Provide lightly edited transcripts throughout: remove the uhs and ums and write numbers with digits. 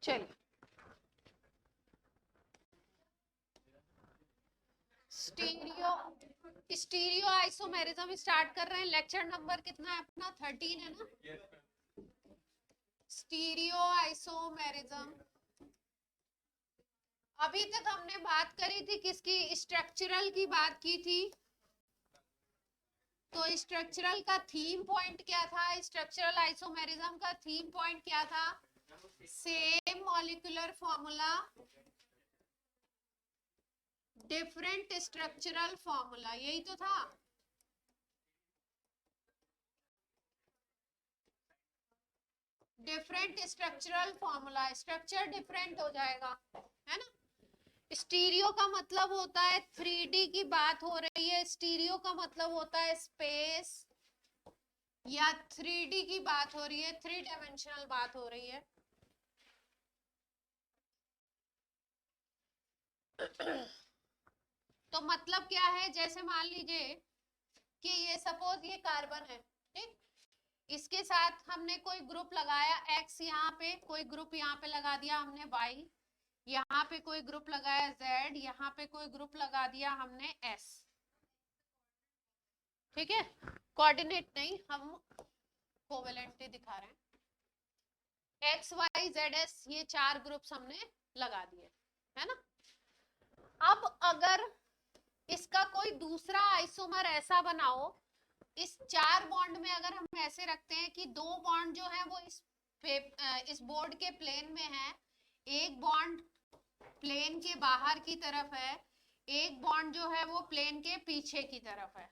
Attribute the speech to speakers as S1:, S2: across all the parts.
S1: चलिए stereo stereo isomerism start कर रहे हैं। लेक्चर नंबर कितना है अपना? 13 है ना। Stereo isomerism. अभी तक हमने बात करी थी किसकी? स्ट्रक्चरल की बात की थी। तो स्ट्रक्चरल का थीम पॉइंट क्या था? स्ट्रक्चरल आइसोमेरिज्म का थीम पॉइंट क्या था? Same molecular formula, different structural formula, यही तो था। Different structural formula, structure different हो जाएगा, है ना। स्टीरियो का मतलब होता है 3D की बात हो रही है। स्टीरियो का मतलब होता है स्पेस या 3D की बात हो रही है, 3 डायमेंशनल बात हो रही है। तो मतलब क्या है? जैसे मान लीजिए कि ये सपोज ये कार्बन है, ठीक। इसके साथ हमने कोई ग्रुप लगाया X, यहाँ पे कोई ग्रुप यहाँ पे लगा दिया हमने Y, यहाँ पे कोई ग्रुप लगाया Z, यहाँ पे कोई ग्रुप लगा दिया हमने S, ठीक है। कोऑर्डिनेट नहीं, हम कोवेलेंटली दिखा रहे हैं। X Y Z S ये 4 ग्रुप्स हमने लगा दिए, है ना। अब अगर इसका कोई दूसरा आइसोमर ऐसा बनाओ, इस 4 बॉन्ड में अगर हम ऐसे रखते हैं कि 2 बॉन्ड जो है वो इस बोर्ड के प्लेन में है, एक बॉन्ड प्लेन के बाहर की तरफ है, एक बॉन्ड जो है वो प्लेन के पीछे की तरफ है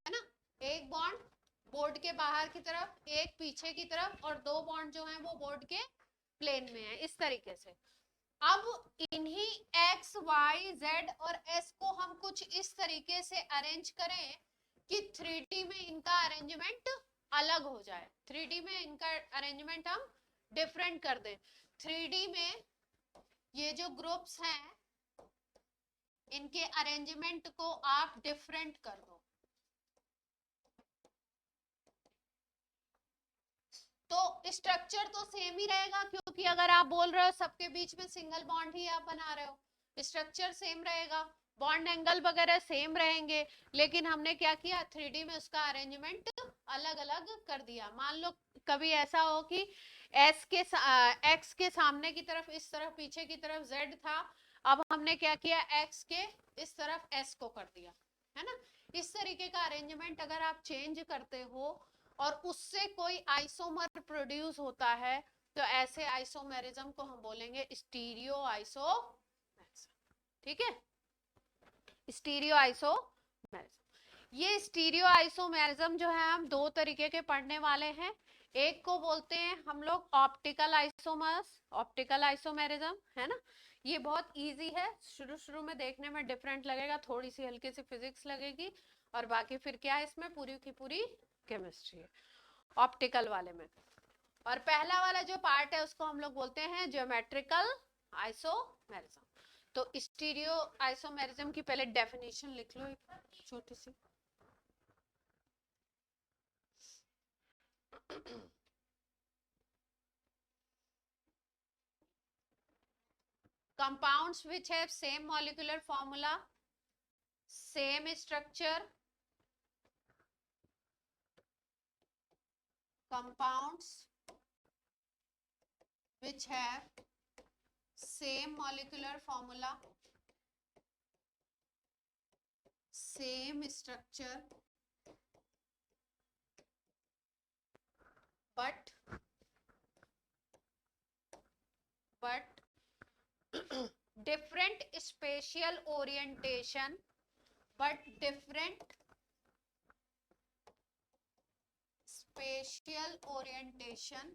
S1: ना। एक बॉन्ड बोर्ड के बाहर की तरफ, एक पीछे की तरफ, और 2 बॉन्ड जो है वो बोर्ड के प्लेन में है, इस तरीके से। अब इन्हीं X, Y, Z और S को हम कुछ इस तरीके से अरेंज करें कि 3D में इनका अरेंजमेंट अलग हो जाए, 3D में इनका अरेंजमेंट हम डिफरेंट कर दें। 3D में ये जो ग्रुप्स हैं इनके अरेंजमेंट को आप डिफरेंट कर दो। तो स्ट्रक्चर तो सेम ही रहेगा, क्योंकि अगर आप बोल रहे हो सबके बीच में सिंगल बॉन्ड ही आप बना रहे हो, स्ट्रक्चर सेम रहेगा, बॉन्ड एंगल वगैरह सेम रहेंगे। लेकिन हमने क्या किया? 3D में उसका अरेंजमेंट अलग अलग कर दिया। मान लो कभी ऐसा हो कि X के सामने की तरफ इस तरफ, पीछे की तरफ Z था, अब हमने क्या किया? X के इस तरफ S को कर दिया, है ना। इस तरीके का अरेंजमेंट अगर आप चेंज करते हो और उससे कोई आइसोमर प्रोड्यूस होता है, तो ऐसे आइसोमेरिज्म को हम बोलेंगे स्टीरियो आइसोमेरिज्म, ठीक है। Stereo isomerism. ये स्टीरियो आइसोमेरिज्म जो है हम 2 तरीके के पढ़ने वाले हैं। एक को बोलते हैं हम लोग ऑप्टिकल आइसोमर्स, ऑप्टिकल आइसोमेरिज्म, है ना। ये बहुत इजी है, शुरू शुरू में देखने में डिफरेंट लगेगा, थोड़ी सी हल्की सी फिजिक्स लगेगी, और बाकी फिर क्या है इसमें? पूरी की पूरी केमिस्ट्री है ऑप्टिकल वाले में। और पहला वाला जो पार्ट है उसको हम लोग बोलते हैं ज्योमेट्रिकल आइसोमेरिज्म। तो स्टीरियो आइसोमेरिज्म की पहले डेफिनेशन लिख लो एक छोटी सी। compounds which have same molecular formula, same structure, compounds which have same molecular formula, same structure, but different spatial orientation, but different spatial orientation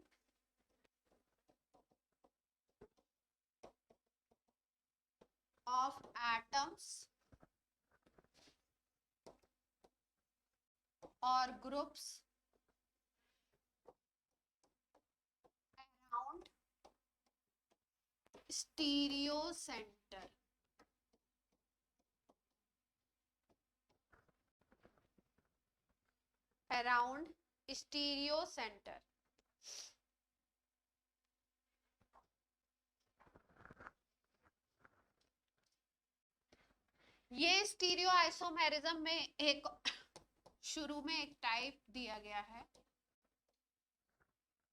S1: of atoms or groups around stereo center. Around stereo center. ये stereo isomerism में एक शुरू में एक type दिया गया है,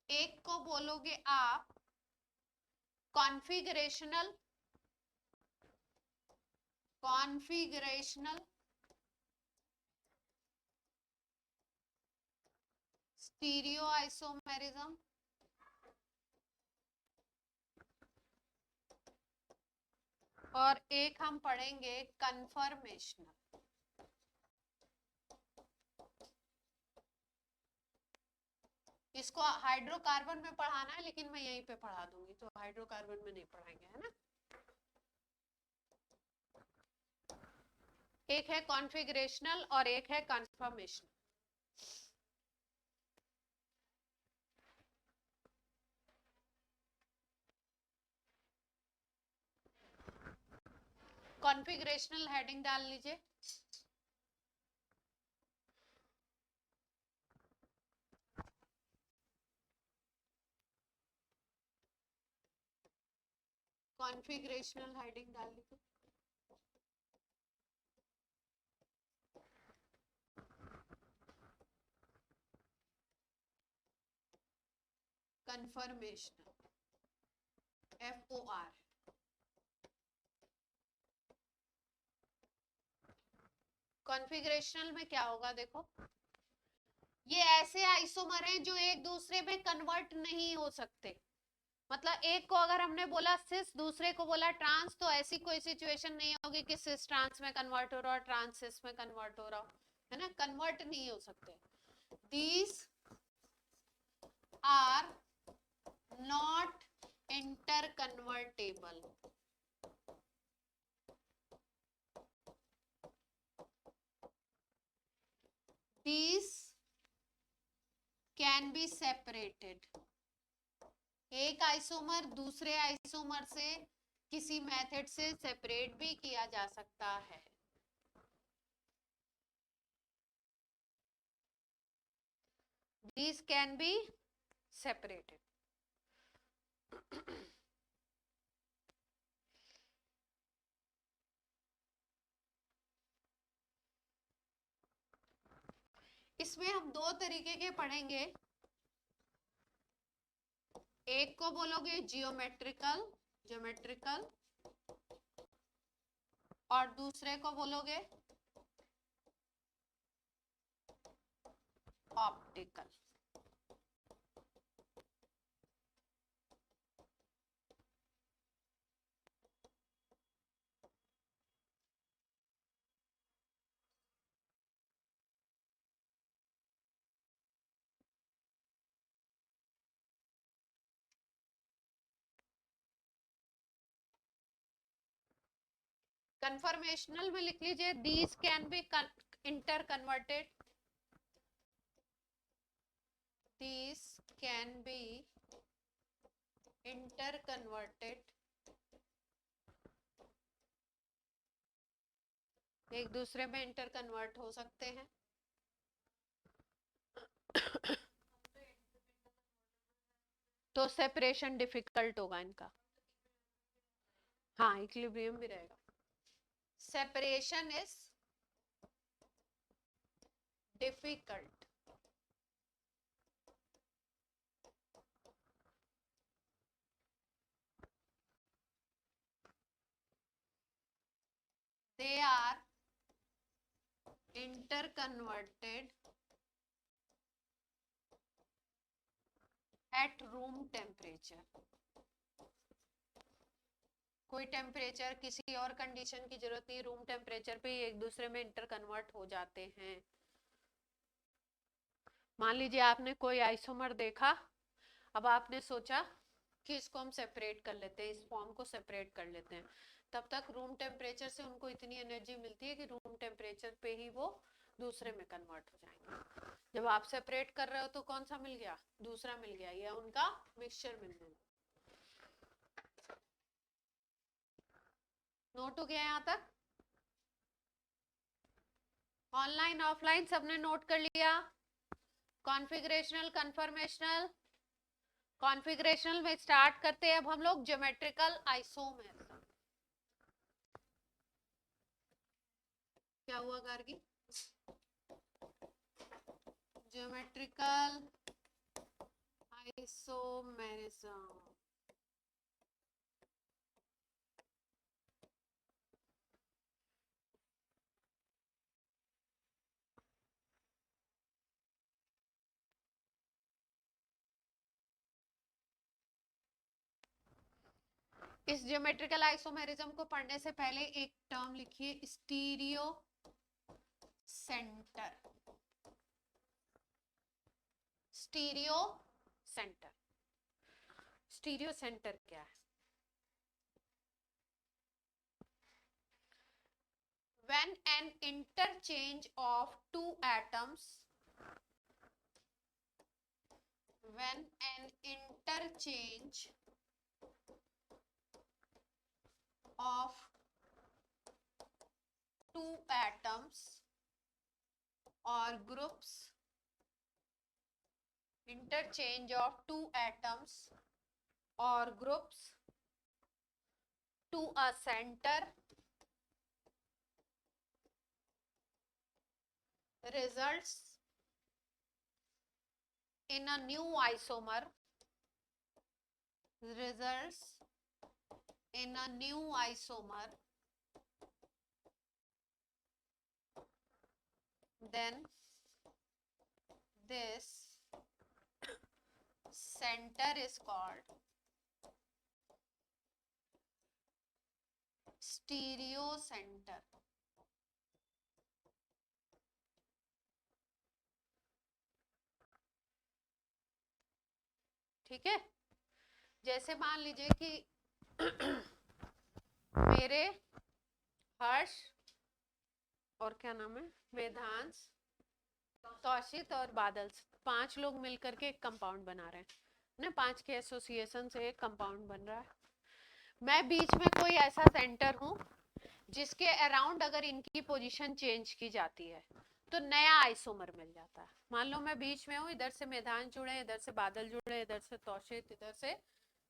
S1: एक को बोलोगे आप कॉन्फिगरेशनल स्टीरियो आइसोमेरिज्म, और एक हम पढ़ेंगे कन्फर्मेशनल। इसको हाइड्रोकार्बन में पढ़ाना है, लेकिन मैं यहीं पे पढ़ा दूंगी, तो हाइड्रोकार्बन में नहीं पढ़ाएंगे, है ना। एक है कॉन्फिगरेशनल और एक है कन्फर्मेशनल। कॉन्फिगरेशनल हेडिंग डाल लीजिए। कॉन्फिगरेशनल हेडिंग डाल लीजिए। Conformational, FOR। कॉन्फिगरेशनल में क्या होगा, देखो ये ऐसे आइसोमर हैं जो एक दूसरे में कन्वर्ट नहीं हो सकते। मतलब एक को अगर हमने बोला सिस, दूसरे को बोला ट्रांस, तो ऐसी कोई सिचुएशन नहीं होगी कि सिस ट्रांस में कन्वर्ट हो रहा और ट्रांस सिस में कन्वर्ट हो रहा, है ना, कन्वर्ट नहीं हो सकते। These are not interconvertible. These can be separated। एक आइसोमर दूसरे आइसोमर से किसी मेथड से सेपरेट भी किया जा सकता है। These can be separated। इसमें हम दो तरीके के पढ़ेंगे, एक को बोलोगे ज्योमेट्रिकल और दूसरे को बोलोगे ऑप्टिकल। कन्फर्मेशनल में लिख लीजिए these can be inter converted, these can be inter converted, एक दूसरे में इंटर कन्वर्ट हो सकते हैं। तो सेपरेशन डिफिकल्ट होगा इनका, हाँ इक्विलिब्रियम भी रहेगा। Separation is difficult. They are interconverted at room temperature। कोई टेम्परेचर, किसी और कंडीशन की जरूरत नहीं, रूम टेम्परेचर पे एक दूसरे में इंटर कन्वर्ट हो जाते हैं। मान लीजिए आपने कोई आइसोमर देखा, अब आपने सोचा कि इसको हम सेपरेट कर लेते हैं, इस फॉर्म को सेपरेट कर लेते हैं, तब तक रूम टेम्परेचर से उनको इतनी एनर्जी मिलती है कि रूम टेम्परेचर पे ही वो दूसरे में कन्वर्ट हो जाएंगे। जब आप सेपरेट कर रहे हो तो कौन सा मिल गया, दूसरा मिल गया, या उनका मिक्सचर मिल गया। नोट हो गया यहाँ तक? ऑनलाइन ऑफलाइन सबने नोट कर लिया? कॉन्फिगरेशनल कन्फर्मेशनल, कॉन्फिगरेशनल में स्टार्ट करते हैं अब हम लोग ज्योमेट्रिकल आइसोमेरिज्म। क्या हुआ गार्गी? Geometrical isomerism. इस ज्योमेट्रिकल आइसोमेरिज्म को पढ़ने से पहले एक टर्म लिखिए, stereo centre. Stereo centre, stereo centre क्या है? When an interchange of two atoms, when an interchange of two atoms or groups, interchange of two atoms or groups to a center results in a new isomer, results in a new isomer, then this center is called stereo centre. ठीक है, जैसे मान लीजिए कि मेरे हर्ष और क्या नाम है, वेदांश, तौशित और बादल, 5 लोग मिलकर के एक कंपाउंड बना रहे हैं ना, 5 के एसोसिएशन से एक कंपाउंड बन रहा है। मैं बीच में कोई ऐसा सेंटर हूं जिसके अराउंड अगर इनकी पोजीशन चेंज की जाती है तो नया आइसोमर मिल जाता है। मान लो मैं बीच में हूँ, इधर से मैदान जुड़े, इधर से बादल जुड़े, इधर से तौशित, इधर से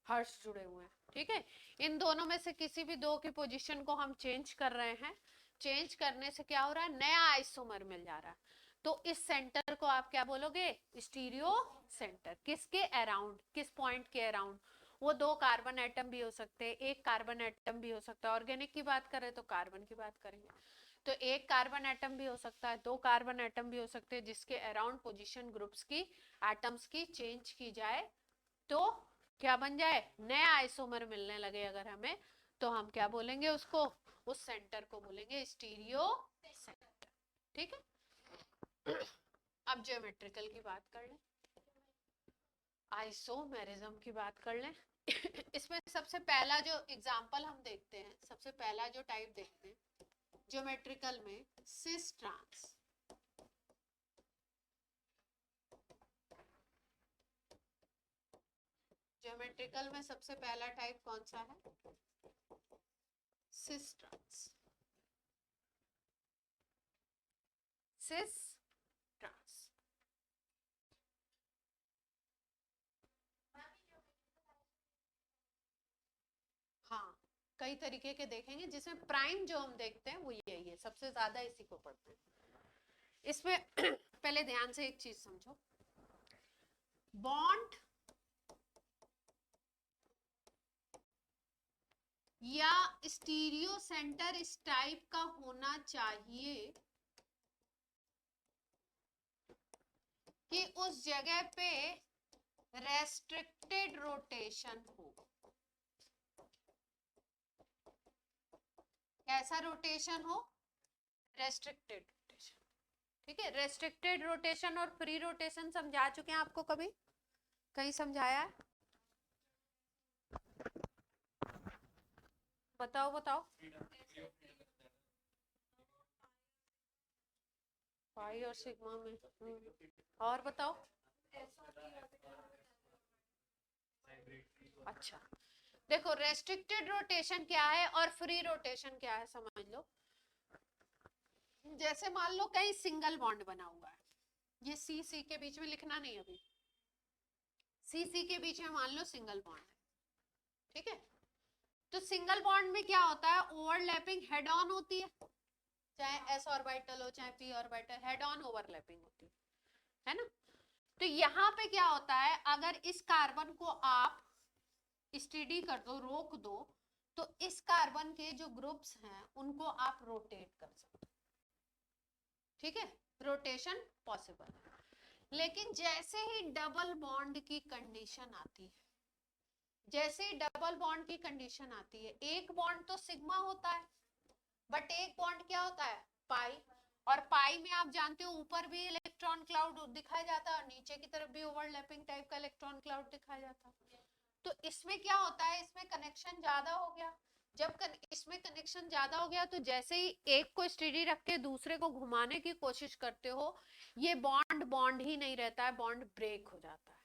S1: हर्ष जुड़े हुए हैं। ठीक है, इन दोनों में से किसी भी दो की पोजीशन को हम चेंज कर रहे हैं, चेंज करने से क्या हो रहा है, नया आइसोमर मिल जा रहा है। तो इस सेंटर को आप क्या बोलोगे, स्टीरियो सेंटर। किसके अराउंड, किस पॉइंट के अराउंड? वो 2 कार्बन एटम भी हो सकते हैं, 1 कार्बन एटम भी हो सकता है। ऑर्गेनिक की बात करें तो कार्बन की बात करेंगे, तो 1 कार्बन एटम भी हो सकता है, 2 कार्बन एटम भी हो सकते हैं, जिसके अराउंड पोजीशन ग्रुप्स की, एटम्स की चेंज की जाए तो क्या बन जाए, नया आइसोमर मिलने लगे अगर हमें, तो हम क्या बोलेंगे उसको, उस सेंटर को बोलेंगे स्टीरियो सेंटर। ठीक है, अब ज्योमेट्रिकल की बात कर लें, आइसोमेरिज्म की बात कर लें। इसमें सबसे पहला जो एग्जांपल हम देखते हैं, सबसे पहला जो टाइप देखते हैं ज्योमेट्रिकल में, सिस ट्रांस। ज्योमेट्रिकल में सबसे पहला टाइप कौन सा है, सिस ट्रांस। Cis trans. हाँ, कई तरीके के देखेंगे, जिसमें प्राइम जो हम देखते हैं वो यही है, सबसे ज्यादा इसी को पढ़ते हैं। इसमें पहले ध्यान से एक चीज समझो, बॉन्ड या स्टीरियो सेंटर इस टाइप का होना चाहिए कि उस जगह पे रेस्ट्रिक्टेड रोटेशन हो। कैसा रोटेशन हो, रेस्ट्रिक्टेड रोटेशन। ठीक है, रेस्ट्रिक्टेड रोटेशन और फ्री रोटेशन समझा चुके हैं आपको, कभी कहीं समझाया है? बताओ बताओ। पाई और सिग्मा में, और बताओ। अच्छा, देखो रेस्ट्रिक्टेड रोटेशन क्या है और फ्री रोटेशन क्या है, समझ लो। जैसे मान लो कहीं सिंगल बॉन्ड बना हुआ है, ये सी सी के बीच में लिखना नहीं, अभी सी सी के बीच में मान लो सिंगल बॉन्ड है। ठीक है, तो सिंगल बॉन्ड में क्या होता है, ओवरलैपिंग हेड ऑन होती है, चाहे s ऑर्बिटल हो चाहे p orbital, head on overlapping होती है ना। तो यहाँ पे क्या होता है, अगर इस कार्बन को आप स्टेडी कर दो, रोक दो, तो इस कार्बन के जो ग्रुप्स हैं उनको आप रोटेट कर सकते, ठीक है, रोटेशन पॉसिबल। लेकिन जैसे ही डबल बॉन्ड की कंडीशन आती है, जैसे ही डबल बॉन्ड की कंडीशन आती है, एक बॉन्ड तो सिग्मा होता है, बट एक बॉन्ड क्या होता है, पाई, और पाई में आप जानते हो ऊपर भी इलेक्ट्रॉन क्लाउड दिखाया जाता है और नीचे की तरफ भी ओवरलैपिंग टाइप का इलेक्ट्रॉन क्लाउड दिखाया जाता है। तो इसमें क्या होता है, इसमें कनेक्शन ज्यादा हो गया। जब इसमें कनेक्शन ज्यादा हो गया तो जैसे ही एक को स्टेडी रख के दूसरे को घुमाने की कोशिश करते हो, ये बॉन्ड बॉन्ड ही नहीं रहता है, बॉन्ड ब्रेक हो जाता है।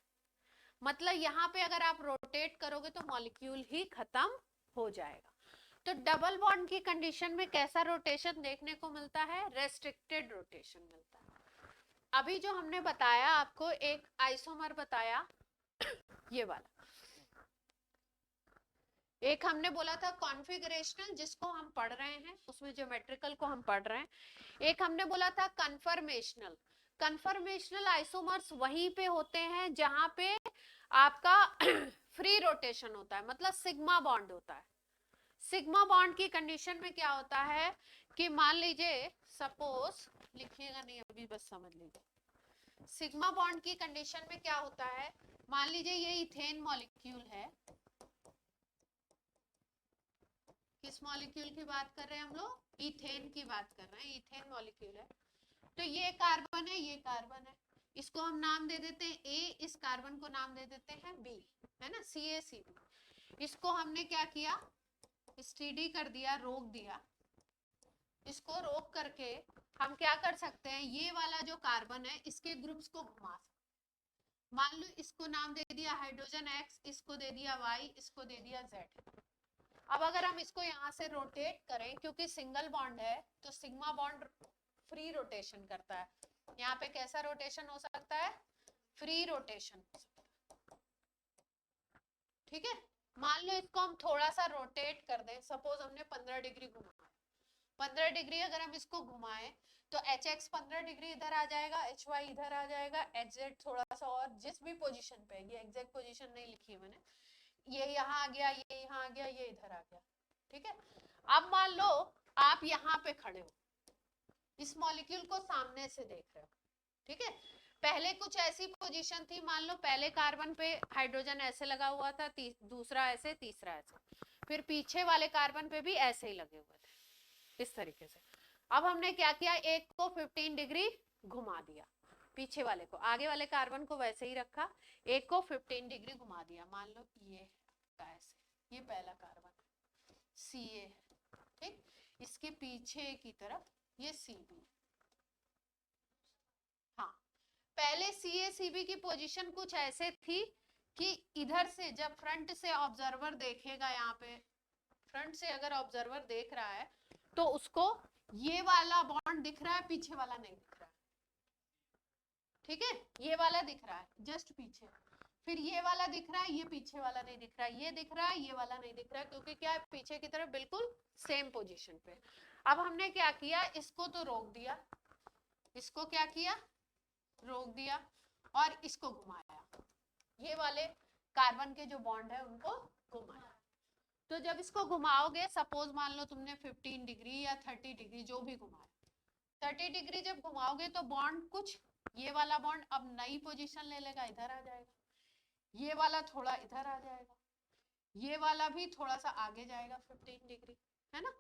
S1: मतलब यहाँ पे अगर आप रोटेट करोगे तो मॉलिक्यूल ही खत्म हो जाएगा। तो डबल बॉन्ड की कंडीशन में कैसा रोटेशन देखने को मिलता है, रेस्ट्रिक्टेड रोटेशन मिलता है। अभी जो हमने बताया आपको, एक आइसोमर बताया ये वाला, एक हमने बोला था कॉन्फ़िगरेशनल जिसको हम पढ़ रहे हैं, उसमें ज्योमेट्रिकल को हम पढ़ रहे हैं। एक हमने बोला था कन्फर्मेशनल। कन्फर्मेशनल आइसोमर्स वहीं पे होते हैं जहां पे आपका फ्री रोटेशन होता है, मतलब सिग्मा बॉन्ड होता है। सिग्मा बॉन्ड की कंडीशन में क्या होता है कि मान लीजिए, सपोज, लिखिएगा नहीं अभी, बस समझ लीजिए। सिग्मा बॉन्ड की कंडीशन में क्या होता है, मान लीजिए ये इथेन मॉलिक्यूल है। किस मॉलिक्यूल की बात कर रहे हैं हम लोग, इथेन की बात कर रहे हैं, इथेन मॉलिक्यूल है। तो ये कार्बन है, ये कार्बन है, इसको हम नाम दे देते हैं ए, इस कार्बन को नाम दे देते हैं बी, है ना, CaCb। इसको हमने क्या किया, स्टेडी कर दिया, रोक दिया। इसको रोक करके हम क्या कर सकते हैं, ये वाला जो कार्बन है इसके ग्रुप्स को घुमा सकते। मान लो इसको नाम दे दिया हाइड्रोजन X, इसको दे दिया Y, इसको दे दिया Z। अब अगर हम इसको यहाँ से रोटेट करें, क्योंकि सिंगल बॉन्ड है तो सिग्मा बॉन्ड फ्री रोटेशन करता है। यहाँ पे कैसा रोटेशन हो सकता है, फ्री रोटेशन हो सकता है, ठीक है। मान लो इसको हम थोड़ा सा रोटेट कर दें, सपोज हमने 15 डिग्री घुमाया, 15 डिग्री अगर हम इसको घुमाएं तो HX 15 डिग्री इधर आ जाएगा, HY इधर आ जाएगा, HZ थोड़ा सा और जिस भी पोजीशन पे, ये एग्जैक्ट पोजीशन नहीं लिखी है मैंने, ये यहाँ आ गया, ये यहाँ आ गया, ये इधर आ गया, ठीक है। अब मान लो आप यहाँ पे खड़े हो, इस मॉलिक्यूल को सामने से देख रहे हो, ठीक है। पहले कुछ ऐसी पोजीशन थी, मान लो पहले कार्बन पे हाइड्रोजन ऐसे लगा हुआ था, दूसरा ऐसे, तीसरा ऐसे, फिर पीछे वाले कार्बन पे भी ऐसे ही लगे हुए थे, इस तरीके से। अब हमने क्या किया, एक को 15 डिग्री घुमा दिया, पीछे वाले को, आगे वाले कार्बन को वैसे ही रखा, एक को 15 डिग्री घुमा दिया। मान लो ये ऐसे, ये पहला कार्बन Ca, ठीक, इसके पीछे की तरफ ये Cb। हाँ, पहले CaCb की पोजीशन कुछ ऐसे थी कि इधर से जब फ्रंट से ऑब्जर्वर देखेगा, यहाँ पे फ्रंट से अगर ऑब्जर्वर देख रहा है तो उसको ये वाला बॉन्ड दिख रहा है, पीछे वाला नहीं दिख रहा है, ठीक है। ये वाला दिख रहा है जस्ट पीछे, फिर ये वाला दिख रहा है, ये पीछे वाला नहीं दिख रहा है, ये दिख रहा है, ये वाला नहीं दिख रहा है, क्योंकि क्या है, पीछे की तरफ बिल्कुल सेम पोजीशन पे। अब हमने क्या किया, इसको तो रोक दिया, इसको क्या किया, रोक दिया, और इसको घुमाया, ये वाले कार्बन के जो बॉन्ड है उनको घुमाया। तो जब इसको घुमाओगे, सपोज मान लो तुमने 15 डिग्री या 30 डिग्री जो भी घुमाया, 30 डिग्री जब घुमाओगे तो बॉन्ड कुछ, ये वाला बॉन्ड अब नई पोजीशन ले लेगा, इधर आ जाएगा, ये वाला थोड़ा इधर आ जाएगा, ये वाला भी थोड़ा सा आगे जाएगा 15 डिग्री, है ना।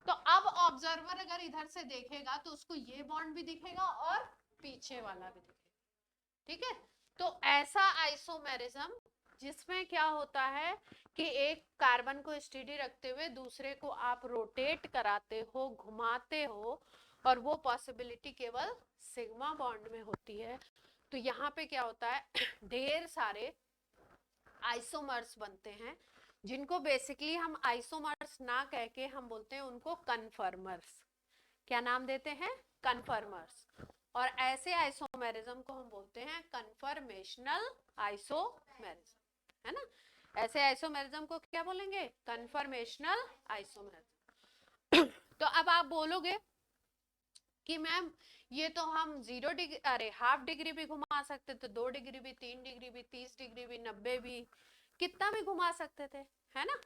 S1: तो अब ऑब्जर्वर अगर इधर से देखेगा तो उसको ये बॉन्ड भी दिखेगा और पीछे वाला भी दिखेगा, ठीक है। तो ऐसा आइसोमेरिज्म जिसमें क्या होता है कि एक कार्बन को स्टेडी रखते हुए दूसरे को आप रोटेट कराते हो, घुमाते हो, और वो पॉसिबिलिटी केवल सिग्मा बॉन्ड में होती है। तो यहाँ पे क्या होता है, ढेर सारे आइसोमर्स बनते हैं, जिनको बेसिकली हम आइसोमर्स ना कह के हम बोलते हैं उनको कन्फर्मर्स। क्या नाम देते हैं, कन्फर्मर्स। और ऐसे आइसोमेरिज्म को हम बोलते हैं कन्फर्मेशनल आइसोमेरिज्म, है ना। ऐसे आइसोमेरिज्म को क्या बोलेंगे, कन्फर्मेशनल आइसोमेरिज्म। तो अब आप बोलोगे कि मैम ये तो हम 0 डिग्री, अरे हाफ डिग्री भी घुमा सकते थे, 2 डिग्री भी, 3 डिग्री भी, 30 डिग्री भी, 90 भी, कितना भी घुमा सकते थे, है ना।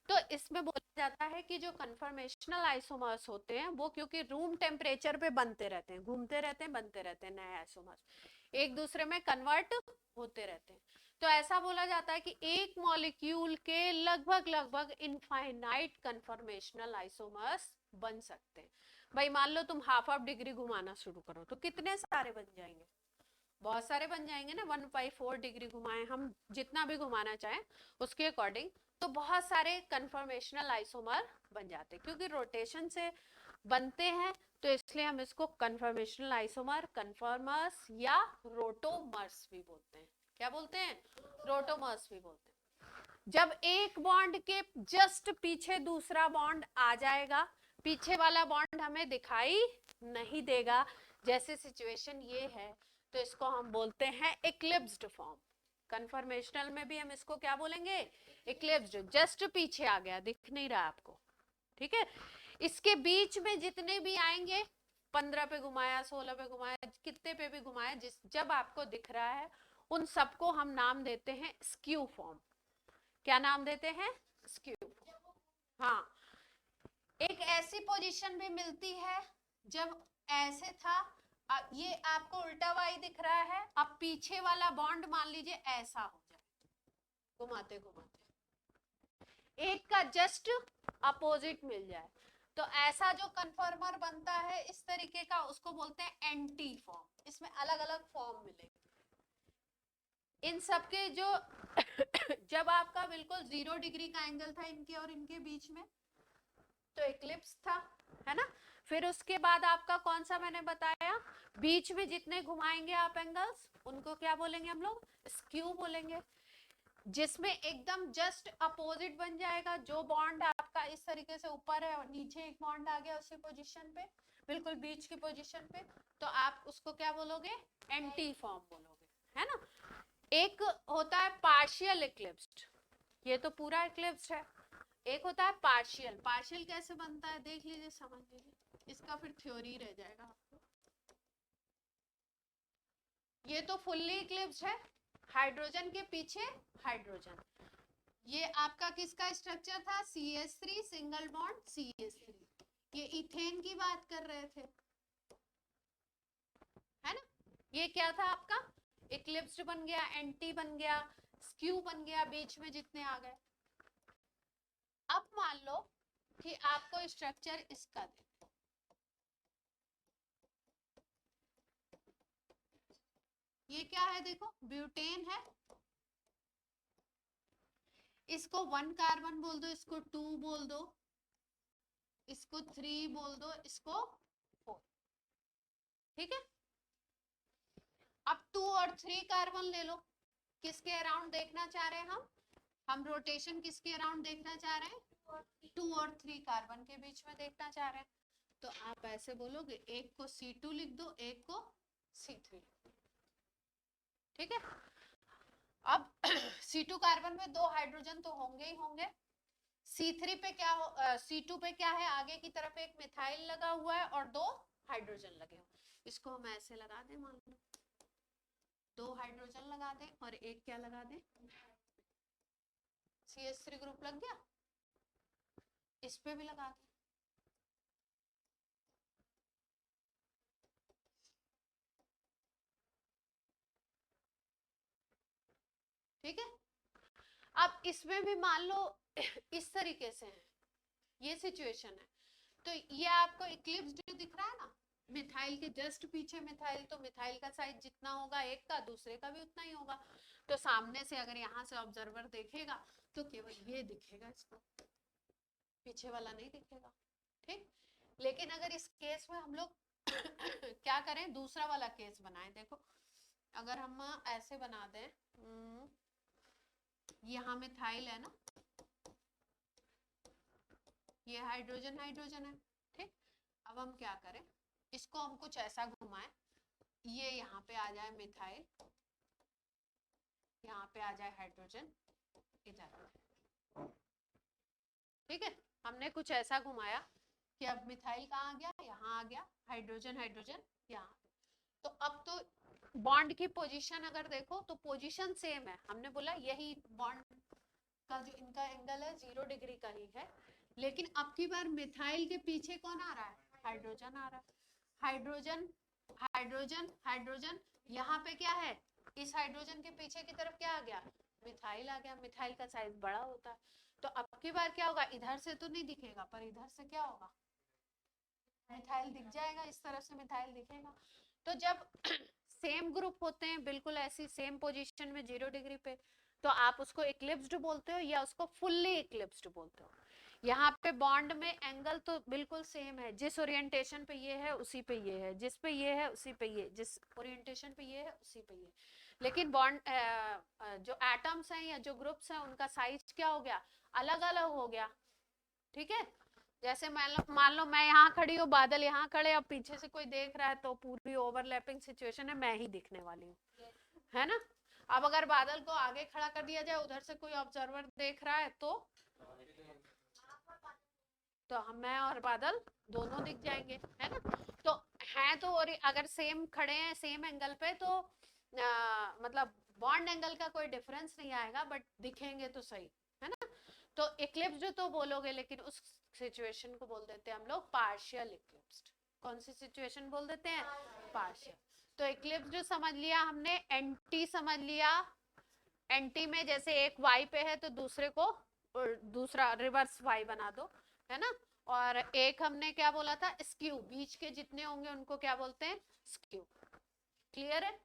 S1: तो इसमें बोला जाता है कि जो कन्फर्मेशनल आइसोमर्स होते हैं वो क्योंकि रूम टेम्परेचर पे बनते रहते हैं, घूमते रहते हैं, बनते रहते हैं, नए आइसोमर्स एक दूसरे में कन्वर्ट होते रहते हैं। तो ऐसा बोला जाता है कि एक मॉलिक्यूल के लगभग लगभग इनफाइनाइट कन्फर्मेशनल आइसोमर्स बन सकते हैं। भाई मान लो तुम हाफ डिग्री घुमाना शुरू करो तो कितने सारे बन जाएंगे, बहुत सारे बन जाएंगे ना। 1/4 डिग्री घुमाएं हम, जितना भी घुमाना चाहें उसके अकॉर्डिंग, तो बहुत सारे कन्फर्मेशनल आइसोमर बन जाते हैं। क्योंकि रोटेशन से बनते हैं तो इसलिए हम इसको कन्फर्मेशनल आइसोमर, कन्फर्मर्स या रोटोमर्स भी बोलते हैं। क्या बोलते हैं? रोटोमर्स भी बोलते हैं। जब एक बॉन्ड के जस्ट पीछे दूसरा बॉन्ड आ जाएगा, पीछे वाला बॉन्ड हमें दिखाई नहीं देगा, जैसे सिचुएशन ये है, तो इसको हम बोलते हैं इक्लिप्स्ड फॉर्म। कन्फर्मेशनल में भी हम इसको क्या बोलेंगे? इक्लिप्स्ड। जस्ट पीछे आ गया, दिख नहीं रहा आपको, ठीक है। इसके बीच में जितने भी आएंगे, 15 पे घुमाया, 16 पे घुमाया, कितने पे भी घुमाया, जब आपको दिख रहा है उन सबको हम नाम देते हैं स्क्यू फॉर्म। क्या नाम देते हैं? स्क्यू। हाँ, एक ऐसी पोजीशन भी मिलती है जब ऐसे था, ये आपको उल्टा वाई दिख रहा है, अब पीछे वाला बॉन्ड मान लीजिए ऐसा हो जाए, घुमाते घुमाते एक का जस्ट अपोजिट मिल जाए, तो ऐसा जो कन्फर्मर बनता है इस तरीके का, उसको बोलते हैं एंटी फॉर्म। इसमें अलग अलग फॉर्म मिलेंगे इन सबके। जो जब आपका बिल्कुल 0 डिग्री का एंगल था इनके और इनके बीच में, तो इक्लिप्स था, है ना। फिर उसके बाद आपका कौन सा मैंने बताया, बीच में जितने घुमाएंगे आप एंगल्स, उनको क्या बोलेंगे हम लोग? स्क्यू बोलेंगे। जिसमें एकदम जस्ट अपोजिट बन जाएगा, जो बॉन्ड आपका इस तरीके से ऊपर है और नीचे एक बॉन्ड आ गया उसी पोजीशन पे, बिल्कुल बीच की पोजीशन पे, तो आप उसको क्या बोलोगे? एंटी फॉर्म बोलोगे, है ना। एक होता है पार्शियल इक्लिप्स्ड, ये तो पूरा इक्लिप्स्ड है। एक होता है पार्शियल। पार्शियल कैसे बनता है देख लीजिए, समझ लीजिए, इसका फिर थ्योरी रह जाएगा आपको। ये तो फुल्ली इक्लिप्स्ड है, हाइड्रोजन के पीछे हाइड्रोजन। ये आपका किसका स्ट्रक्चर था? CH3 single bond CH3। ये इथेन की बात कर रहे थे, है ना। ये क्या था आपका? इक्लिप्स्ड बन गया, एंटी बन गया, स्क्यू बन गया, बीच में जितने आ गए। अब मान लो कि आपको स्ट्रक्चर इसका दे, ये क्या है देखो, ब्यूटेन है, इसको 1 कार्बन बोल दो, इसको 2 बोल दो, इसको 3 बोल दो, इसको 4, ठीक है। अब 2 और 3 कार्बन ले लो, किसके अराउंड देखना चाह रहे हैं हम रोटेशन किसके अराउंड देखना चाह रहे हैं? 2 और 3 कार्बन के बीच में देखना चाह रहे हैं। तो आप ऐसे बोलोगे, एक को C2 लिख दो, एक को C3, ठीक है। अब C2 कार्बन में 2 हाइड्रोजन तो होंगे ही होंगे। C3 पे क्या हो, C2 पे क्या है, आगे की तरफ एक मिथाइल लगा हुआ है और 2 हाइड्रोजन लगे हुए। इसको हम ऐसे लगा दें, मान लो 2 हाइड्रोजन लगा दें और एक क्या लगा दें, CH3 ग्रुप लग गया, इस पे भी लगा दें। ठीक है। अब इसमें भी मान लो इस तरीके से है, ये सिचुएशन है, तो ये आपको इक्लिप्स्ड दिख रहा है ना, मिथाइल के जस्ट पीछे मिथाइल, तो मिथाइल का साइज जितना होगा एक का, दूसरे का भी उतना ही होगा। तो सामने से अगर यहाँ से ऑब्जर्वर देखेगा तो केवल ये दिखेगा इसको, पीछे वाला नहीं दिखेगा, ठीक। लेकिन अगर इस केस में हम लोग क्या करें, दूसरा वाला केस बनाए, देखो अगर हम ऐसे बना दें, यहाँ मिथाइल है ना, ये हाइड्रोजन हाइड्रोजन है, ठीक। अब हम क्या करें, इसको हम कुछ ऐसा घुमाएं, ये यहाँ पे आ जाए मिथाइल, यहाँ पे आ जाए हाइड्रोजन, इधर, ठीक है। हमने कुछ ऐसा घुमाया कि अब मिथाइल कहाँ आ गया, यहाँ आ गया, हाइड्रोजन हाइड्रोजन यहाँ। तो अब तो बॉन्ड की पोजीशन अगर देखो तो पोजीशन सेम है, हमने बोला यही बॉन्ड का जो इनका एंगल है 0 डिग्री का ही है, लेकिन अब की बार मिथाइल के पीछे कौन आ रहा है, हाइड्रोजन आ रहा है। हाइड्रोजन हाइड्रोजन हाइड्रोजन, यहाँ पे क्या है, इस हाइड्रोजन के पीछे की तरफ क्या आ गया, मिथाइल आ गया। मिथाइल का साइज बड़ा होता है, तो अब की बार क्या होगा, इधर से तो नहीं दिखेगा पर इधर से क्या होगा, मिथाइल दिख जाएगा, इस तरफ से मिथाइल दिखेगा। तो जब सेम ग्रुप होते हैं बिल्कुल ऐसी सेम पोजीशन में 0 डिग्री पे, तो आप उसको इक्लिप्स्ड बोलते हो या उसको फुल्ली इक्लिप्स्ड बोलते हो। यहाँ पे बॉन्ड में एंगल तो बिल्कुल सेम है, जिस ओरिएंटेशन पे ये है उसी पे ये है, जिस पे ये है उसी पे ये, जिस ओरिएंटेशन पे ये है उसी पे ये, लेकिन बॉन्ड जो एटम्स हैं या जो ग्रुप्स हैं उनका साइज क्या हो गया, अलग अलग हो गया। ठीक है, जैसे मान लो मैं यहाँ खड़ी हूँ, बादल यहाँ खड़े, अब पीछे से कोई देख रहा है तो पूरी ओवरलैपिंग सिचुएशन है, मैं ही दिखने वाली हूँ, है ना। अब अगर बादल को आगे खड़ा कर दिया जाए, उधर से कोई ऑब्जर्वर देख रहा है तो हम, मैं और बादल दोनों दिख जाएंगे, है ना। तो है तो, और अगर सेम खड़े हैं सेम एंगल पे तो मतलब बॉन्ड एंगल का कोई डिफरेंस नहीं आएगा, बट दिखेंगे तो सही, है ना। तो इक्लिप्स्ड तो बोलोगे, लेकिन उस सिचुएशन को बोल देते हैं हम लोग पार्शियल इक्लिप्स्ड। कौन सी सिचुएशन बोल देते हैं, पार्शियल। तो इक्लिप्स्ड समझ लिया हमने, एंटी समझ लिया। एंटी में जैसे एक वाई पे है तो दूसरे को दूसरा रिवर्स वाई बना दो, है ना। और एक हमने क्या बोला था, स्क्यू, बीच के जितने होंगे उनको क्या बोलते हैं, स्क्यू। क्लियर है।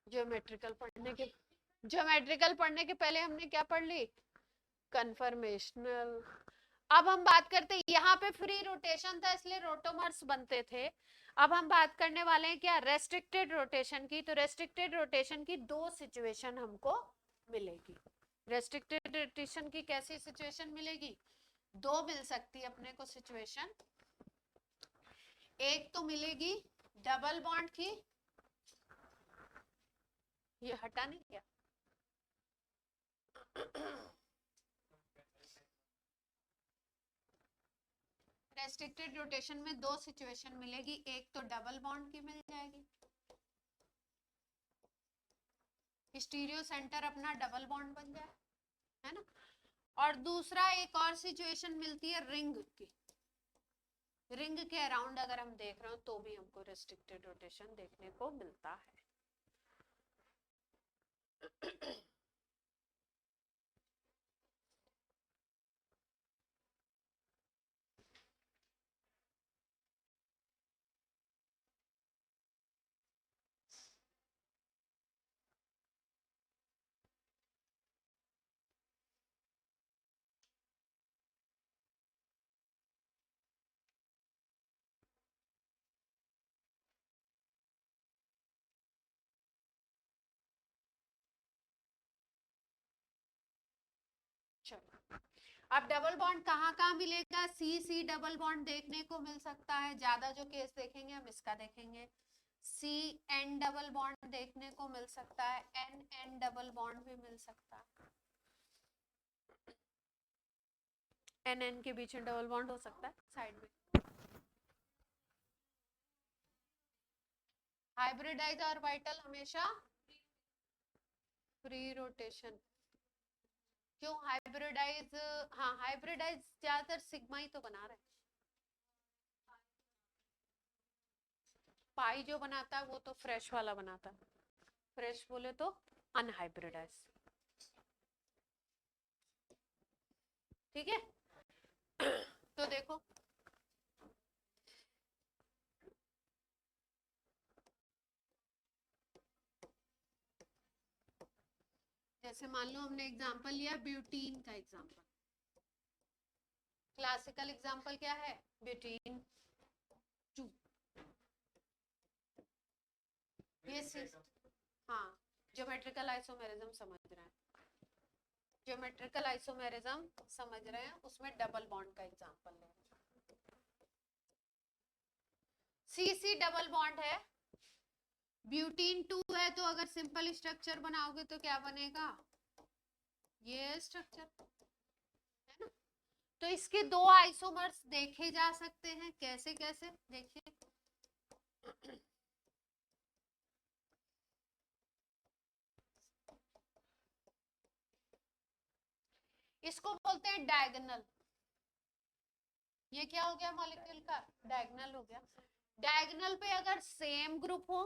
S1: ज्योमेट्रिकल पढ़ने के पहले हमने क्या पढ़ ली, कन्फर्मेशनल। अब हम बात करते हैं, यहाँ पे फ्री रोटेशन था इसलिए रोटोमर्स बनते थे। अब हम बात करने वाले हैं क्या, रेस्ट्रिक्टेड रोटेशन की। तो रेस्ट्रिक्टेड रोटेशन की दो सिचुएशन हमको मिलेगी। रेस्ट्रिक्टेड रोटेशन की कैसी सिचुएशन मिलेगी, दो मिल सकती है अपने को सिचुएशन। एक तो मिलेगी डबल बॉन्ड की, ये हटा नहीं क्या रेस्ट्रिक्टेड रोटेशन में दो सिचुएशन मिलेगी, एक तो डबल बॉन्ड की मिल जाएगी, स्टीरियो सेंटर अपना डबल बॉन्ड बन जाए, है ना। और दूसरा एक और सिचुएशन मिलती है रिंग की। रिंग के अराउंड अगर हम देख रहे हो तो भी हमको रेस्ट्रिक्टेड रोटेशन देखने को मिलता है। चलो, अब डबल बॉन्ड कहाँ कहाँ मिलेगा, सी सी डबल बॉन्ड देखने को मिल सकता है, ज्यादा जो केस देखेंगे हम इसका देखेंगे। सी एन डबल बॉन्ड देखने को मिल सकता है, एन एन डबल बॉन्ड भी मिल सकता है, एन एन के बीच में डबल बॉन्ड हो सकता है साइड में। हाइब्रिडाइज ऑर्बिटल हमेशा फ्री रोटेशन, क्यों हाइब्रिडाइज, हाँ हाइब्रिडाइज ज्यादातर सिग्मा ही तो बना रहे हैं, पाई जो बनाता है वो तो फ्रेश वाला बनाता है, फ्रेश बोले तो अनहाइब्रिडाइज। ठीक है, तो देखो जैसे मान लो हमने एग्जांपल लिया ब्यूटीन का एग्जांपल, क्लासिकल एग्जांपल क्या है, ब्यूटीन 2। ये हाँ, ज्योमेट्रिकल आइसोमेरिज्म समझ रहे हैं, ज्योमेट्रिकल आइसोमेरिज्म समझ रहे हैं, उसमें डबल बॉन्ड का एग्जांपल ले रहे हैं। सी सी डबल बॉन्ड है, ब्यूटीन 2 है, तो अगर सिंपल स्ट्रक्चर बनाओगे तो क्या बनेगा, ये स्ट्रक्चर, है ना। तो इसके दो आइसोमर्स देखे जा सकते हैं, कैसे कैसे देखिए। इसको बोलते हैं डायगोनल। ये क्या हो गया मॉलिक्यूल का, डायगोनल हो गया। डायगोनल पे अगर सेम ग्रुप हो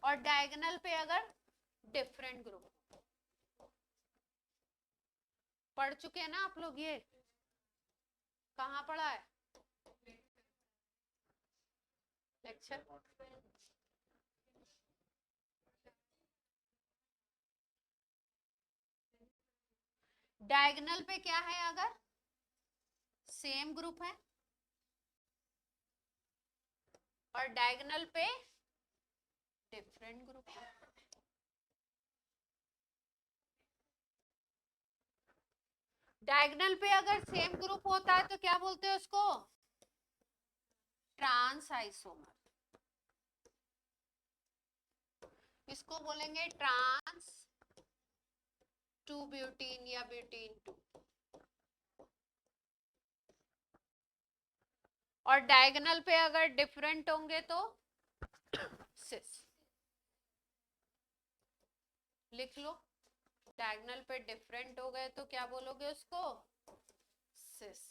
S1: और डायगोनल पे अगर डिफरेंट ग्रुप, पढ़ चुके हैं ना आप लोग, ये कहाँ पढ़ा है लेक्चर। डायगोनल पे क्या है, अगर सेम ग्रुप है और डायगोनल पे डिफरेंट ग्रुप है। डायगोनल पे अगर सेम ग्रुप होता है तो क्या बोलते हैं उसको, ट्रांस आइसोमर। इसको बोलेंगे ट्रांस टू ब्यूटीन या ब्यूटीन टू। और डायगोनल पे अगर डिफरेंट होंगे तो सिस। लिख लो, डायगोनल पे डिफरेंट हो गए तो क्या बोलोगे उसको, सिस।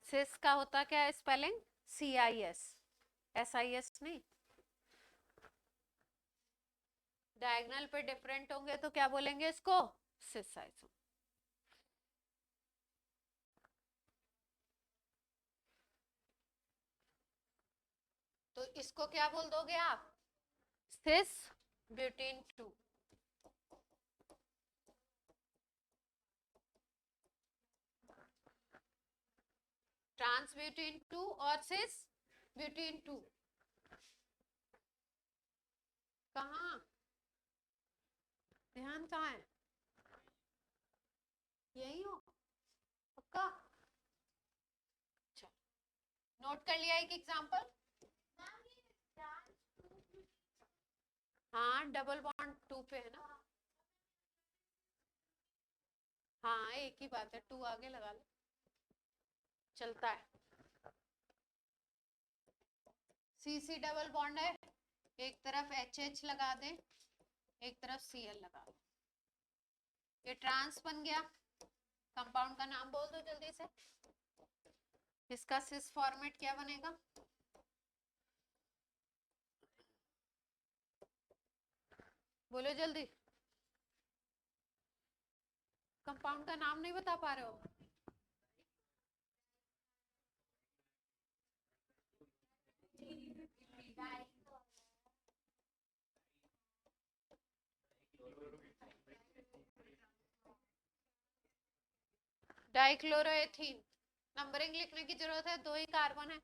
S1: सिस का होता क्या है स्पेलिंग, CIS, SIS नहीं। डायगोनल पे डिफरेंट होंगे तो क्या बोलेंगे इसको, सिस आइसोमर। तो इसको क्या बोल दोगे आप, cis butene two. Trans butene two और सिस ब्यूटीन टू। कहाँ ध्यान कहाँ है, यही हो पक्का। अच्छा, नोट कर लिया एक एग्जांपल। हाँ डबल बॉन्ड टू पे है ना, हाँ एक ही बात है, टू आगे लगा लो चलता है। CC डबल बॉन्ड है, एक तरफ HH लगा दें, एक तरफ Cl लगा दो, ये ट्रांस बन गया। कंपाउंड का नाम बोल दो जल्दी से, इसका सिस फॉर्मेट क्या बनेगा, बोलो जल्दी। कंपाउंड का नाम नहीं बता पा रहे हो, डाइक्लोरोएथीन। नंबरिंग लिखने की जरूरत है, दो ही कार्बन है,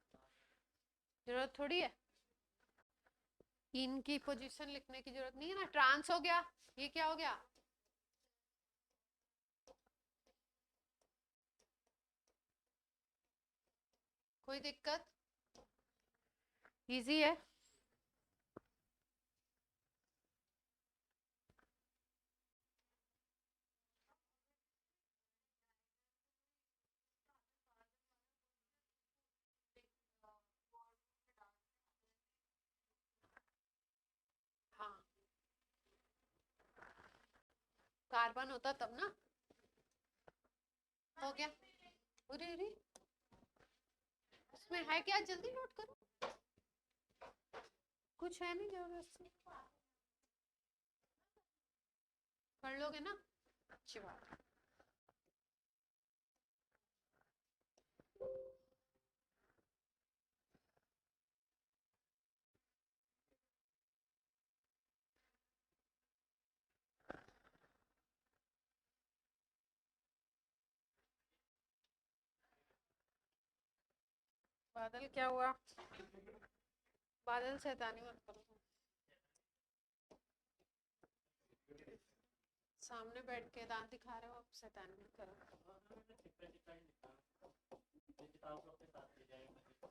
S1: जरूरत थोड़ी है। इनकी पोजीशन लिखने की जरूरत नहीं है ना, ट्रांस हो गया। ये क्या हो गया, कोई दिक्कत, इजी है। हाँ कार्बन होता तब ना, हो गया। अरे अरे इसमें है क्या, जल्दी नोट करो, कुछ है नहीं जबरदस्ती, कर लोगे ना, अच्छी बात है। बादल क्या हुआ, बादल शैतानी मत करो, सामने बैठ के दांत दिखा रहे हो, अब शैतानी मत करो,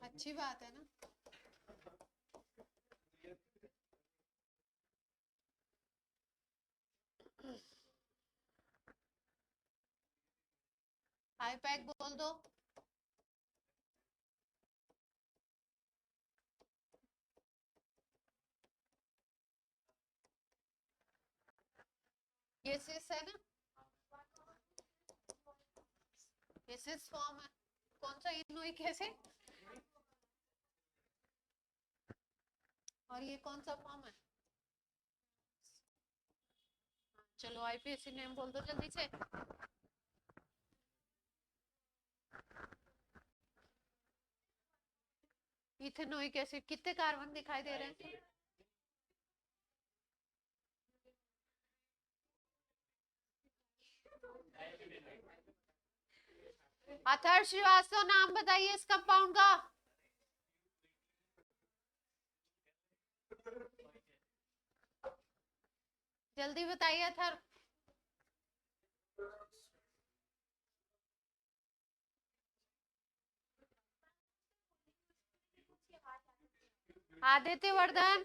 S1: अच्छी बात है ना। आईपैक बोल दो। ये सिस है ना, ये सिस फॉर्म है। कौन सा इनोइक एसिड, और ये कौन सा फॉर्म है? चलो आईपीएसी नेम बोल दो जल्दी से। इथेनोइक एसिड, कितने कार्बन दिखाई दे रहे हैं? अथर्व श्रीवास्तव, नाम बताइए इस कंपाउंड का। जल्दी बताइए अथर्व। आदित्य वर्धन,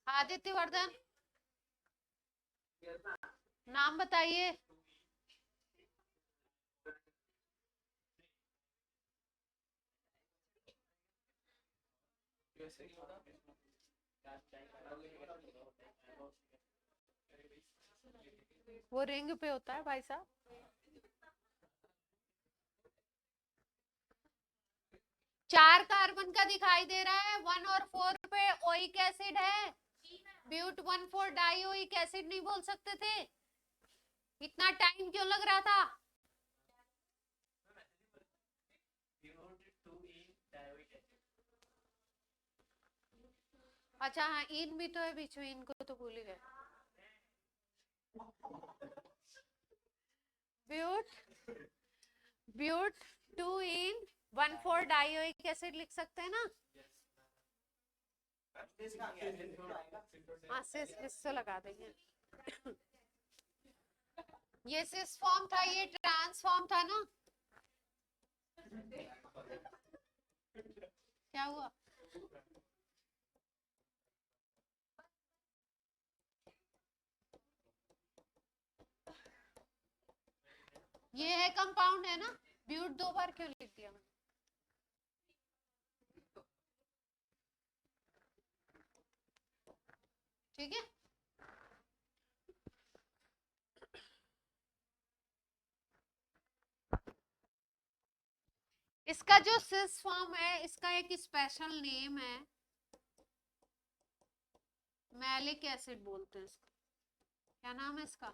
S1: आदित्य वर्धन, नाम बताइए। वो रिंग पे होता है भाई साहब। चार कार्बन का दिखाई दे रहा है, 1 और 4 पे ओइक एसिड है। ब्यूट 1,4 डाइओइक एसिड नहीं बोल सकते थे? इतना टाइम क्यों लग रहा था? अच्छा हाँ, इन भी तो है बीच में, इनको तो भूल ही गए। ब्यूट 2 इन 1,4 डाइओइक एसिड लिख सकते हैं ना? हाँ सिस तो लगा देंगे। ये सिस फॉर्म था, ये ट्रांस फॉर्म था ना? क्या हुआ? ये है कंपाउंड है ना? ब्यूट 2 बार क्यों लिख दिया मैंने? ठीक है, इसका जो सिस फॉर्म है, इसका एक स्पेशल नेम है, मैलिक एसिड बोलते हैं इसको। क्या नाम है इसका?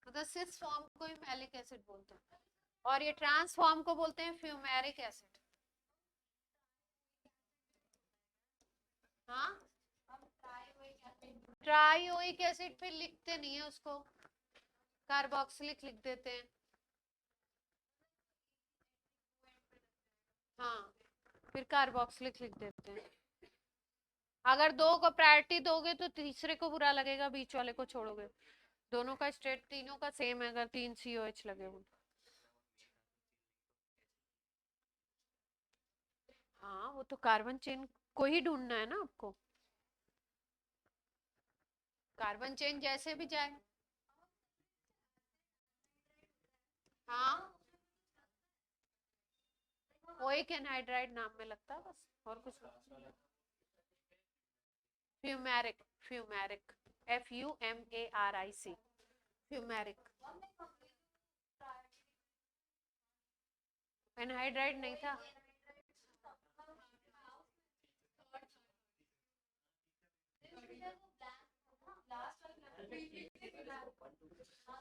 S1: मतलब सिस फॉर्म को ही मैलिक एसिड बोलते हैं, और ये ट्रांस फॉर्म को बोलते हैं फ्यूमेरिक एसिड। हाँ, ट्राइओइक एसिड फिर लिखते नहीं है उसको, कार्बोक्सिलिक लिख देते हैं। हाँ, फिर कार्बोक्सिलिक लिख देते हैं। अगर 2 को प्रायोरिटी दोगे तो तीसरे को बुरा लगेगा, बीच वाले को छोड़ोगे। दोनों का स्टेट तीनों का सेम है, अगर 3 COH लगे हो। हाँ, वो तो कार्बन चेन को ही ढूंढना है ना आपको, कार्बन चेन जैसे भी जाए। हाँ, ओइक एनहाइड्राइड नाम में लगता है बस, और कुछ नहीं। Fumaric, fumaric, FUMARIC, fumaric. Anhydride नहीं था।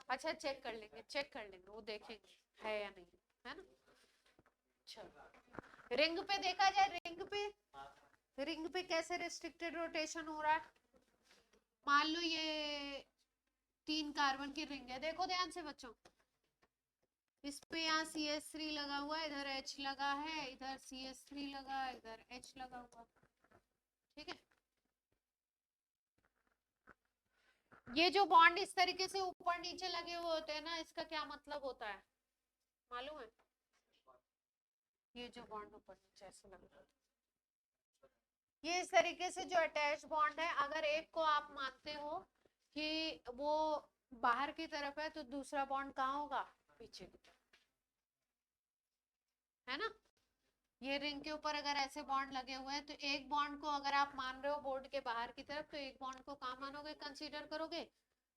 S1: अच्छा चेक कर लेंगे, चेक कर लेंगे, वो देखेंगे है या नहीं, है ना? चलो रिंग पे देखा जाए, रिंग पे कैसे रिस्ट्रिक्टेड रोटेशन हो रहा है। मान लो ये 3 कार्बन की रिंग है, देखो ध्यान से बच्चों। इस पे यहाँ CH3 लगा हुआ है, इधर H लगा है, इधर CH3 लगा है, इधर H लगा हुआ। ठीक है, ये जो बॉन्ड इस तरीके से ऊपर नीचे लगे हुए होते हैं ना, इसका क्या मतलब होता है मालूम है? ये जो बॉन्ड ऊपर नीचे ऐसे लगे होते हैं, ये इस तरीके से जो अटैच बॉन्ड है, अगर एक को आप मानते हो कि वो बाहर की तरफ है, तो दूसरा बॉन्ड कहाँ होगा? पीछे की तरफ, है ना। ये रिंग के ऊपर अगर ऐसे बॉन्ड लगे हुए हैं तो एक बॉन्ड को अगर आप मान रहे हो बोर्ड के बाहर की तरफ, तो एक बॉन्ड को कहाँ मानोगे, कंसीडर करोगे,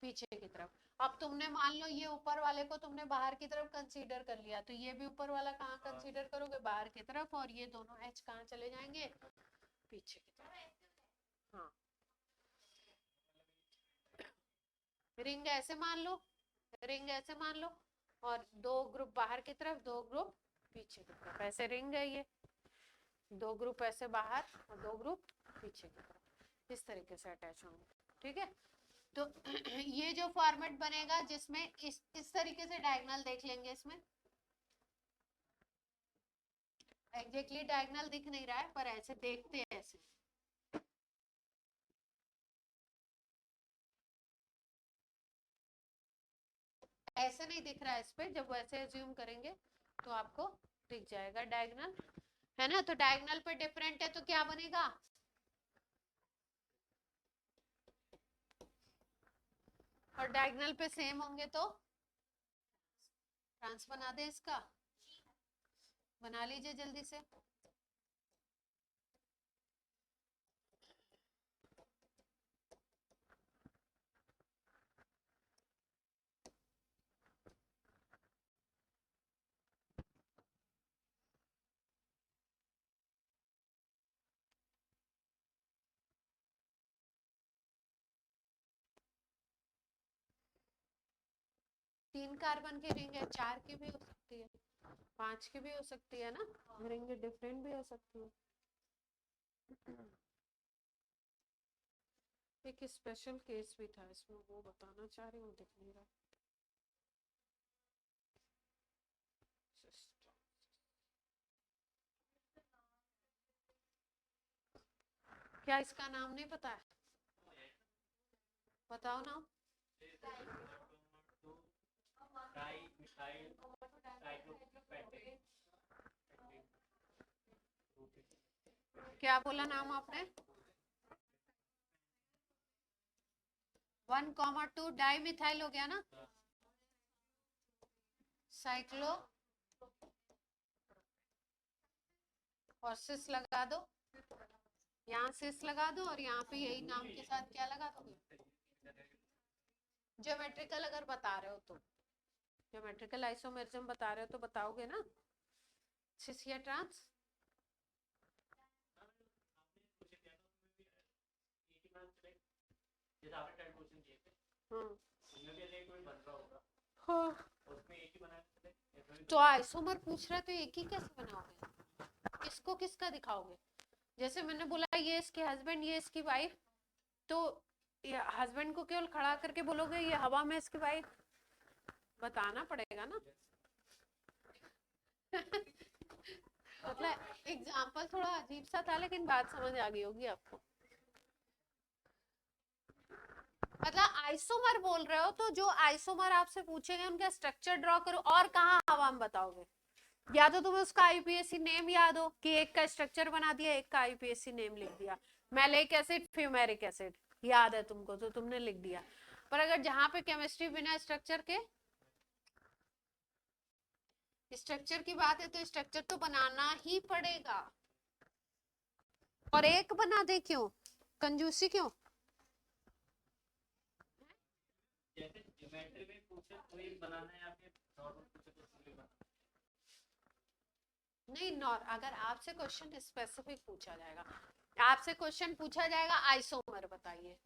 S1: पीछे की तरफ। अब तुमने मान लो ये ऊपर वाले को तुमने बाहर की तरफ कंसीडर कर लिया, तो ये भी ऊपर वाला कहाँ कंसीडर करोगे, बाहर की तरफ, और ये दोनों एच कहाँ चले जाएंगे, पीछे की तरफ। हाँ, रिंग ऐसे मान लो, रिंग ऐसे मान लो, और दो ग्रुप बाहर की तरफ, दो ग्रुप पीछे की तरफ, ऐसे रिंग है ये, दो ग्रुप ऐसे बाहर और दो ग्रुप पीछे की तरफ, इस तरीके से अटैच होंगे, ठीक है। तो ये जो फॉर्मेट बनेगा जिसमें इस तरीके से डायगोनल देख लेंगे, इसमें एग्जैक्टली डायगोनल दिख नहीं रहा है पर ऐसे देखते हैं, ऐसे ऐसे नहीं दिख रहा है इस पे, जब वैसे एज्यूम करेंगे तो आपको दिख जाएगा डायगोनल, है ना। तो डायगोनल पे डिफरेंट है तो क्या बनेगा, और डायगोनल पे सेम होंगे तो ट्रांस बना दे, इसका बना लीजिए जल्दी से। तीन कार्बन की रिंग है, चार की भी हो सकती है, पांच की भी हो सकती है ना, रिंग डिफरेंट भी हो सकती है। एक स्पेशल केस भी था इसमें, वो बताना चाह रही हूँ, दिख नहीं रहा। क्या इसका नाम नहीं पता है, बताओ ना। क्या बोला नाम आपने, 1,2 डाई मिथाइल हो गया ना, साइक्लो और सिस लगा दो, यहाँ सिस लगा दो, और यहाँ पे यही नाम के साथ क्या लगा दोगे, ज्योमेट्रिकल अगर बता रहे हो तो, ज्योमेट्रिकल आइसोमेरिज्म बता रहे हो तो बताओगे ना, सिस या ट्रांस। हाँ, तो आइसोमर पूछ रहे तो एक ही कैसे बनाओगे, किसको किसका दिखाओगे, जैसे मैंने बोला ये इसके हस्बैंड, ये इसकी वाइफ, तो हस्बैंड को केवल खड़ा करके बोलोगे ये हवा में इसकी वाइफ, बताना पड़ेगा ना। मतलब एग्जाम्पल थोड़ा अजीब सा था, लेकिन बात समझ आ गई होगी आपको। मतलब आइसोमर बोल रहे हो तो जो आइसोमर आपसे पूछेंगे उनका स्ट्रक्चर ड्रॉ करो, और कहाँ हवा में बताओगे, या तो तुम्हें उसका आईपीएससी नेम याद हो कि एक का स्ट्रक्चर बना दिया, एक का आईपीएससी नेम लिख दिया, मैलिक एसिड फ्यूमेरिक एसिड याद है तुमको तो तुमने लिख दिया, पर अगर जहां पे केमिस्ट्री बिना स्ट्रक्चर के, स्ट्रक्चर की बात है तो स्ट्रक्चर तो बनाना ही पड़ेगा, और एक बना दे क्यों, कंजूसी क्यों, जैसे ज्योमेट्री में पूछे तो एक बनाना है, आपके नॉर्मल पूछे तो सिंपल बनाना नहीं, अगर आपसे क्वेश्चन स्पेसिफिक पूछा जाएगा, आपसे क्वेश्चन पूछा जाएगा आइसोमर बताइए,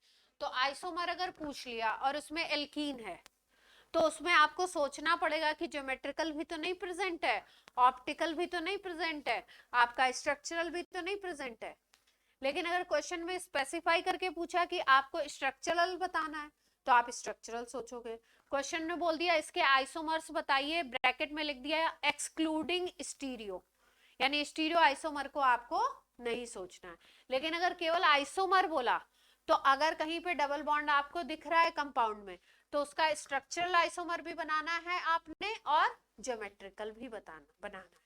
S1: तो आइसोमर अगर पूछ लिया और उसमें एल्कीन है, तो उसमें आपको सोचना पड़ेगा कि ज्योमेट्रिकल भी तो नहीं प्रेजेंट है, ऑप्टिकल भी तो नहीं प्रेजेंट है, आपका स्ट्रक्चरल भी तो नहीं प्रेजेंट है। लेकिन अगर क्वेश्चन में स्पेसिफाई करके पूछा कि आपको स्ट्रक्चरल बताना है, तो आप स्ट्रक्चरल सोचोगे। क्वेश्चन में बोल दिया इसके आइसोमर्स बताइए, ब्रैकेट में लिख दिया एक्सक्लूडिंग स्टीरियो, यानी स्टीरियो आइसोमर को आपको नहीं सोचना है। लेकिन अगर केवल आइसोमर बोला, तो अगर कहीं पे डबल बॉन्ड आपको दिख रहा है कंपाउंड में, तो उसका स्ट्रक्चरल आइसोमर भी बनाना है आपने, और ज्योमेट्रिकल भी बनाना है।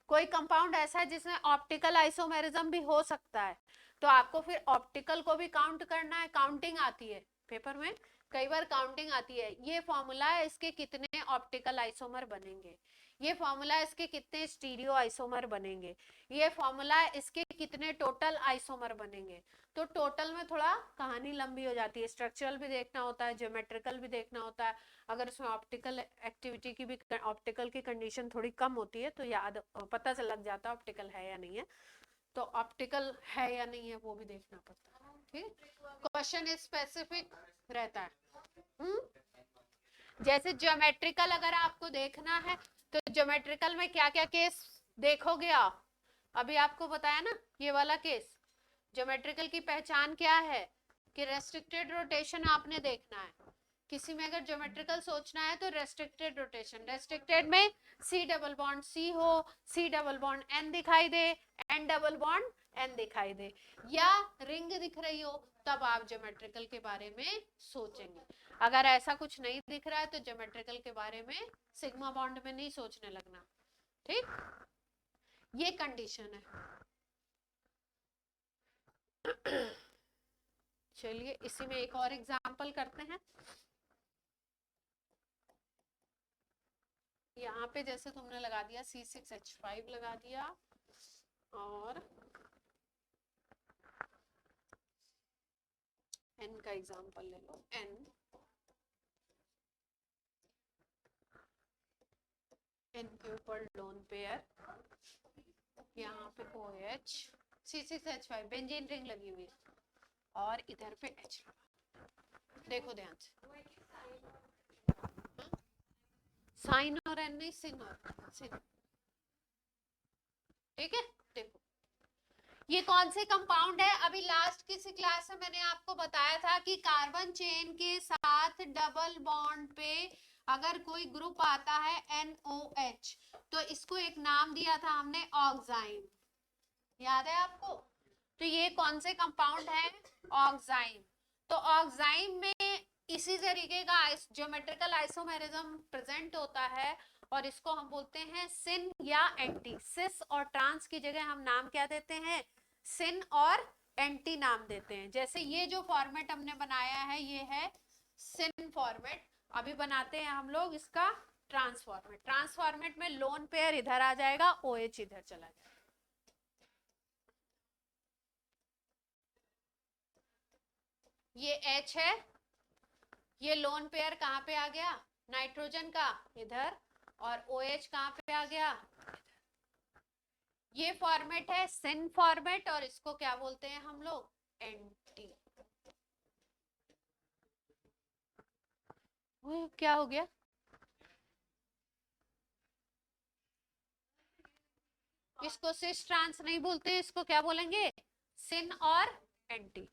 S1: कोई कंपाउंड ऐसा है जिसमें ऑप्टिकल आइसोमेरिज्म भी हो सकता है, तो आपको फिर ऑप्टिकल को भी काउंट करना है, काउंटिंग आती है, पेपर में कई बार काउंटिंग आती है, ये फॉर्मूला है इसके कितने ऑप्टिकल आइसोमर बनेंगे, ये फॉर्मूला है इसके कितने स्टीरियो आइसोमर बनेंगे, ये फॉर्मूला है इसके कितने टोटल आइसोमर बनेंगे। तो टोटल में थोड़ा कहानी लंबी हो जाती है, स्ट्रक्चरल भी देखना होता है, ज्योमेट्रिकल भी देखना होता है। अगर उसमें ऑप्टिकल एक्टिविटी की भी, ऑप्टिकल की कंडीशन थोड़ी कम होती है तो याद पता से लग जाता है ऑप्टिकल है या नहीं है, तो ऑप्टिकल है या नहीं है वो भी देखना पड़ता है। ठीक, क्वेश्चन स्पेसिफिक रहता है। जैसे ज्योमेट्रिकल अगर आपको देखना है तो ज्योमेट्रिकल में क्या क्या केस देखोगे आप, अभी आपको बताया ना ये वाला केस। ज्योमेट्रिकल की पहचान क्या है कि रेस्ट्रिक्टेड रोटेशन आपने देखना है, किसी में अगर ज्योमेट्रिकल सोचना है तो रेस्ट्रिक्टेड रोटेशन, रेस्ट्रिक्टेड में सी डबल बॉन्ड सी हो, सी डबल बॉन्ड एन दिखाई दे, एन डबल बॉन्ड एन दिखाई दे, या रिंग दिख रही हो, तब आप ज्योमेट्रिकल के बारे में सोचेंगे। अगर ऐसा कुछ नहीं दिख रहा है तो ज्योमेट्रिकल के बारे में सिग्मा बॉन्ड में नहीं सोचने लगना। ठीक, ये कंडीशन है। चलिए इसी में एक और एग्जांपल करते हैं। यहाँ पे जैसे तुमने लगा दिया C6H5 लगा दिया, और N का एग्जांपल ले लो, N के ऊपर लोन पेयर, यहाँ पे OH, C6H5 बेंजीन रिंग लगी हुई है, और इधर पे H लगा। देखो ध्यान से, साइन और N नहीं, सिन और सिन। ठीक है, देखो ये कौन से कंपाउंड है, अभी लास्ट किसी क्लास में मैंने आपको बताया था कि कार्बन चेन के साथ डबल बॉन्ड पे अगर कोई ग्रुप आता है NOH तो इसको एक नाम दिया था हमने ऑक्साइम, याद है आपको। तो ये कौन से कंपाउंड है, ऑक्साइम। तो ऑक्साइम में इसी तरीके का ज्योमेट्रिकल आइसोमेरिज्म प्रेजेंट होता है, और इसको हम बोलते हैं सिन या एंटी। सिस और ट्रांस की जगह हम नाम क्या देते हैं, सिन और एंटी नाम देते हैं। जैसे ये जो फॉर्मेट हमने बनाया है ये है सिन फॉर्मेट, अभी बनाते हैं हम लोग इसका ट्रांस फॉर्मेट। ट्रांस फॉर्मेट में लोन पेयर इधर आ जाएगा, OH इधर चला जाएगा। ये H है, ये लोन पेयर कहाँ पे आ गया, नाइट्रोजन का इधर, और OH कहाँ पे आ गया, ये फॉर्मेट है सिन फॉर्मेट, और इसको क्या बोलते हैं हम लोग, एंटी। क्या हो गया, इसको सिस ट्रांस नहीं बोलते, इसको क्या बोलेंगे, सिन और एंटी।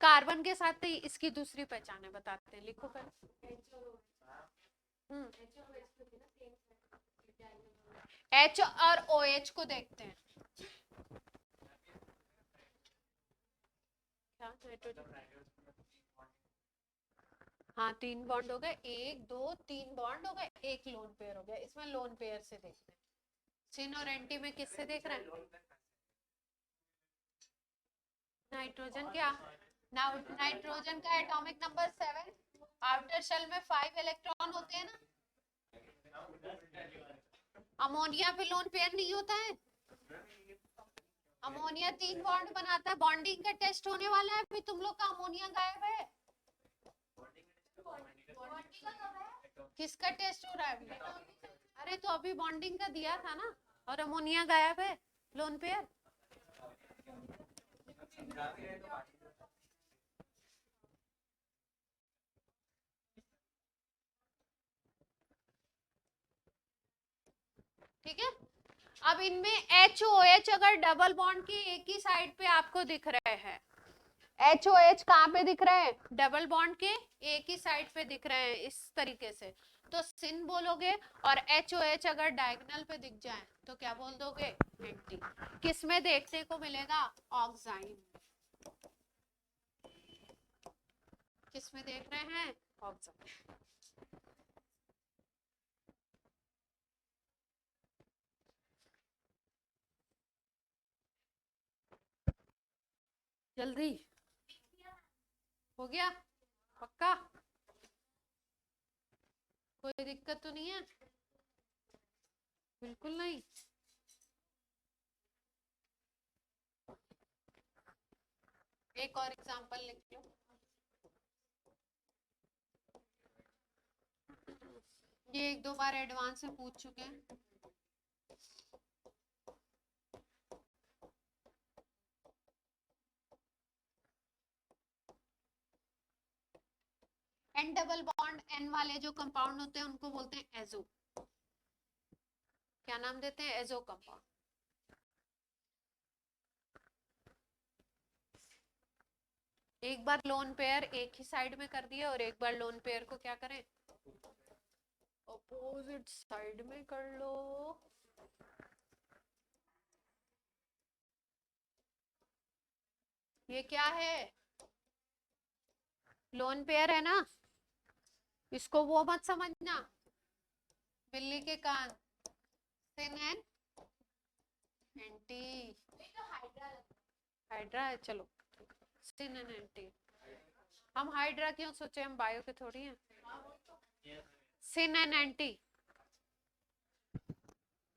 S1: कार्बन के साथ ही इसकी दूसरी पहचान है, बताते हैं, लिखो पहले। H और OH को देखते हैं, क्या हाँ 3 बॉन्ड हो गए, 1 2 3 बॉन्ड हो गए, एक लोन पेयर हो गया। इसमें लोन पेयर से देखते हैं, सिन और एंटी में किससे देख रहे हैं, नाइट्रोजन। क्या नाइट्रोजन का एटॉमिक नंबर 7, आउटर शेल में 5 इलेक्ट्रॉन होते हैं ना। अमोनिया पे लोन पेयर नहीं होता है, अमोनिया 3 बॉन्ड बनाता है। बॉन्डिंग का टेस्ट होने वाला है, फिर तुम लोग का अमोनिया गायब है, किसका टेस्ट हो रहा है अभी, अरे तो अभी बॉन्डिंग का दिया था ना, और अमोनिया गायब है, लोन पेयर। ठीक है, अब इनमें HOH अगर डबल बॉन्ड की एक ही साइड पे आपको दिख रहे हैं, HOH कहाँ पे दिख रहे हैं, डबल बॉन्ड के एक ही साइड पे दिख रहे हैं इस तरीके से, तो सिन बोलोगे, और HOH अगर डायगोनल पे दिख जाए तो क्या बोल दोगे, एंटी। किस में देखने को मिलेगा, ऑक्साइम। किस में देख रहे हैं, ऑक्साइम। जल्दी हो गया, पक्का? कोई दिक्कत तो नहीं है? बिल्कुल नहीं। एक और एग्जांपल लिख लो। ये एक दो बार एडवांस में पूछ चुके हैं। एन डबल बॉन्ड एन वाले जो कंपाउंड होते हैं उनको बोलते हैं एजो। क्या नाम देते हैं? Azo compound. एक बार लोन पेयर एक ही साइड में कर दिया और एक बार लोन पेयर को क्या करें? अपोजिट साइड में कर लो। ये क्या है? लोन पेयर है ना, इसको वो मत समझना, बिल्ली के कान, सिन एंड एंटी। हाइड्रा है, चलो सिन एंड एंटी। हम हाइड्रा क्यों सोचे? हम बायो के थोड़ी हैं। सिन एंड एंटी,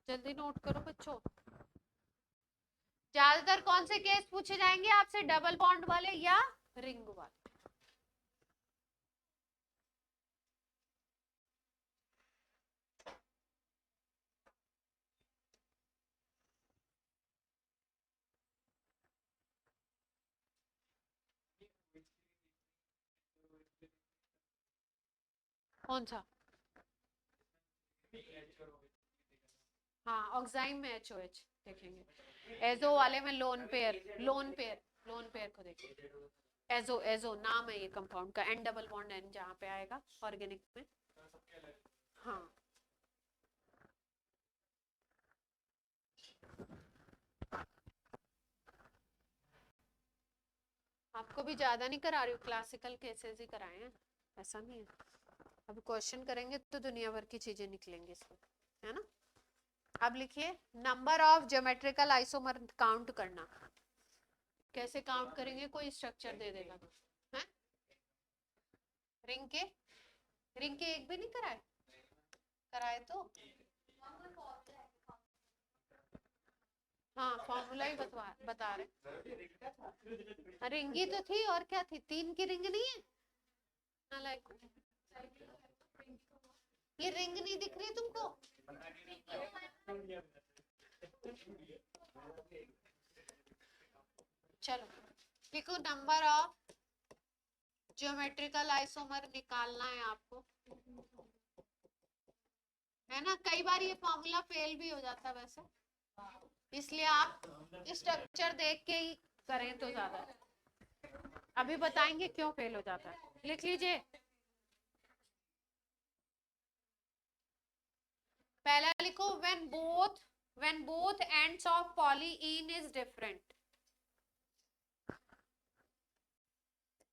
S1: जल्दी नोट करो बच्चों। ज्यादातर कौन से केस पूछे जाएंगे आपसे? डबल बॉन्ड वाले या रिंग वाले? कौन सा? हाँ, ऑक्साइम में HOH देखेंगे। एजो वाले में lone pair, lone pair, lone pair को देखेंगे। एजो, एजो नाम है ये कंपाउंड का। एन डबल बॉन्ड एन जहाँ पे आएगा ऑर्गेनिक में। हाँ, आपको भी ज्यादा नहीं करा रही हूँ, क्लासिकल केसेस ही कराए हैं, ऐसा नहीं है। अब क्वेश्चन करेंगे तो दुनिया भर की चीजें निकलेंगी इसमें, है ना? अब लिखिए, number of geometrical isomer count करना। कैसे काउंट करेंगे? कोई स्ट्रक्चर दे देगा तो, है? रिंग के, रिंग के एक भी नहीं कराए? कराए तो हाँ, फॉर्मूला ही बता रहे। रिंगी तो थी, और क्या थी? 3 की रिंग नहीं है नालायक? ये रिंग नहीं दिख रही तुमको? चलो देखो, नंबर ऑफ ज्योमेट्रिकल आइसोमर निकालना है आपको, है ना? कई बार ये फॉर्मूला फेल भी हो जाता है वैसे, इसलिए आप स्ट्रक्चर देख के ही करें तो ज्यादा। अभी बताएंगे क्यों फेल हो जाता है, लिख लीजिए। पहला लिखो, when both ends of polyene is different।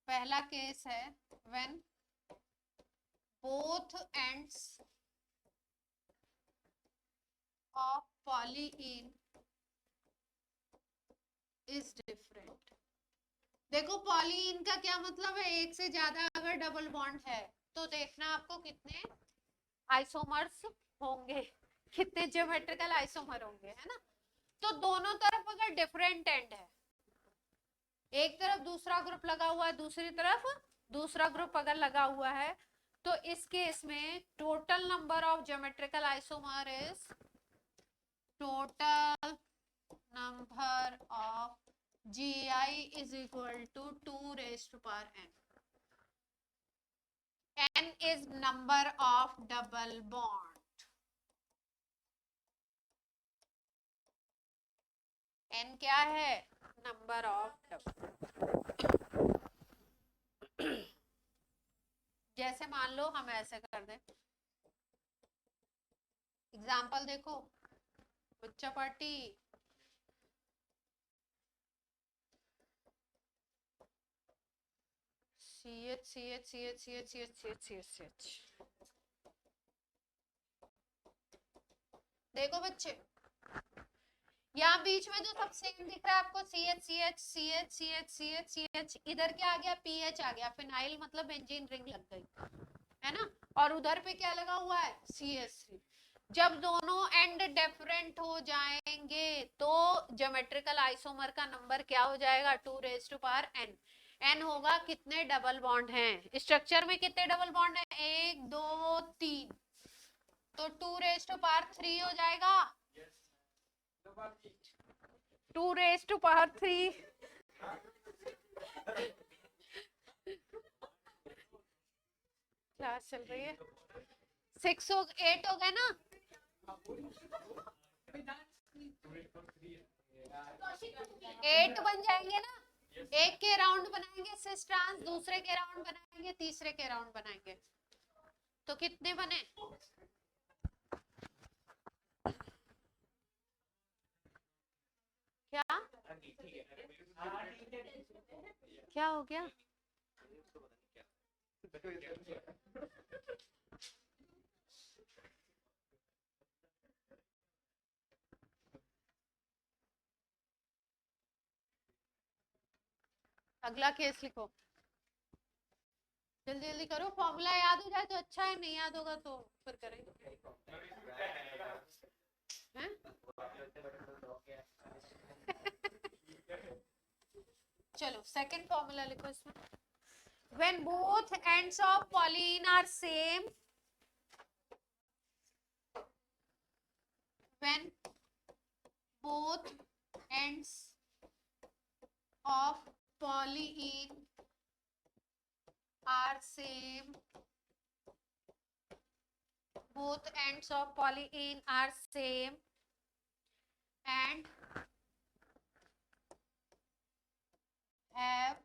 S1: पहला केस है when both ends of polyene is different। देखो, पॉलीइन का क्या मतलब है? एक से ज्यादा अगर डबल बॉन्ड है तो देखना आपको कितने आइसोमर्स होंगे, कितने ज्योमेट्रिकल आइसोमर होंगे, है ना? तो दोनों तरफ अगर डिफरेंट एंड है, एक तरफ दूसरा ग्रुप लगा हुआ है, दूसरी तरफ दूसरा ग्रुप अगर लगा हुआ है, तो इस केस में total number of geometrical isomer is total number of GI is equal to 2 raised to power n। n is number of double bond। n क्या है? Number of double. जैसे मान लो हम ऐसे कर दें, एग्जाम्पल देखो बच्चा पार्टी। CH। देखो बच्चे, यहाँ बीच में जो सब सेम दिख रहा है आपको, C H C H C H C H C H C H, इधर क्या आ गया, पी एच आ गया, फिनाइल मतलब बेंजीन रिंग लग गई, है ना। और उधर पे क्या लगा हुआ है, सी एच थ्री। जब दोनों एंड डिफरेंट हो जाएंगे तो ज्योमेट्रिकल आइसोमर का नंबर क्या हो जाएगा, 2 raise to power n। n होगा कितने डबल बॉन्ड हैं स्ट्रक्चर में, कितने डबल बॉन्ड हैं, 1 2 3, तो 2 रेज टू पावर 3 हो जाएगा, 2 रेज टू पावर 3। क्लास चल रही है, 6 हो 8 हो गए ना, 8 बन जाएंगे ना, एक के राउंड बनाएंगे सिस ट्रांस, दूसरे के राउंड बनाएंगे, तीसरे के राउंड बनाएंगे, तो कितने बने, क्या क्या हो गया, अगला केस लिखो, जल्दी जल्दी करो, फॉर्मूला याद हो जाए तो अच्छा है, नहीं याद होगा तो फिर करेंगे, हैं? चलो सेकंड फॉर्मूला लिखो इसमें, when both ends of polyene are same, when both ends of polyene are same, both ends of polyene are same and have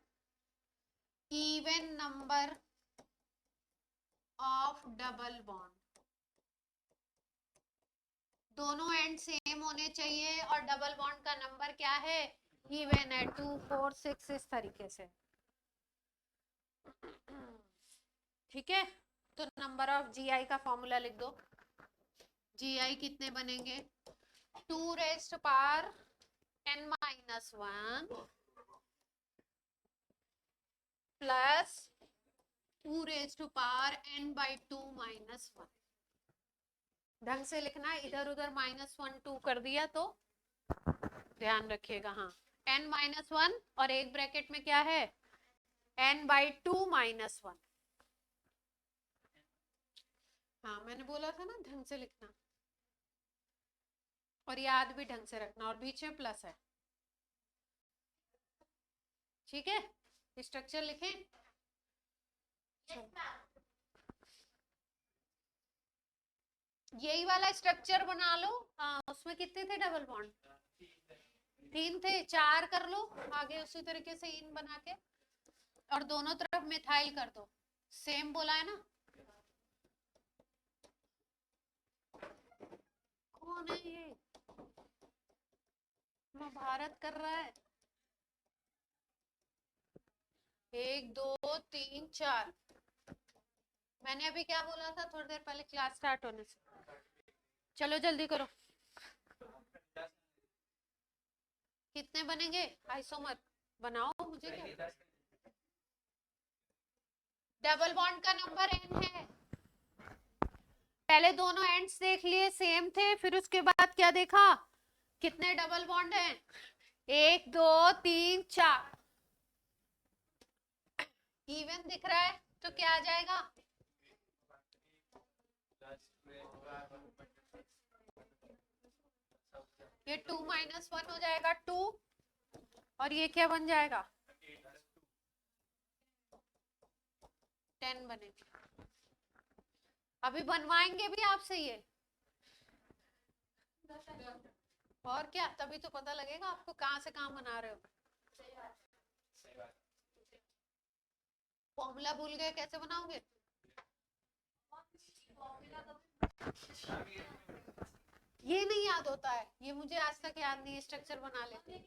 S1: even number of double bond, दोनों एंड सेम होने चाहिए और double bond का number क्या है, even है, 2 4 6, इस तरीके से, ठीक है। तो नंबर ऑफ जीआई का फॉर्मूला लिख दो, जीआई कितने बनेंगे, 2 raise to power n minus 1 plus 2 raise to power n by 2 minus 1, ढंग से लिखना, इधर उधर माइनस 1 2 कर दिया तो ध्यान रखिएगा, हाँ, n माइनस 1 और एक ब्रैकेट में क्या है, n बाई 2 माइनस 1, हाँ मैंने बोला था ना ढंग से लिखना और याद भी ढंग से रखना, और बीच में प्लस है, ठीक है। स्ट्रक्चर लिखें, यही वाला स्ट्रक्चर बना लो, उसमें कितने थे डबल बॉन्ड, 3 थे, 4 कर लो आगे उसी तरीके से इन बना के, और दोनों तरफ मिथाइल कर दो, सेम बोला है ना, कौन है ये, महाभारत कर रहा है, 1 2 3 4, मैंने अभी क्या बोला था थोड़ी देर पहले क्लास स्टार्ट होने से, चलो जल्दी करो, कितने बनेंगे आइसोमर, बनाओ मुझे क्या, डबल बॉन्ड का नंबर n है, पहले दोनों एंड्स देख लिए सेम थे, फिर उसके बाद क्या देखा, कितने डबल बॉन्ड हैं, 1 2 3 4, इवन दिख रहा है तो क्या आ जाएगा, ये 2 माइनस 1 हो जाएगा 2, और ये क्या बन जाएगा, 10 बनेगा, अभी बनवाएंगे भी आपसे ये, और क्या, तभी तो पता लगेगा आपको कहां से कहां बना रहे हो, फॉर्मूला भूल गए कैसे बनाओगे, ये नहीं याद होता है, ये मुझे आज तक याद नहीं, स्ट्रक्चर बना लेते,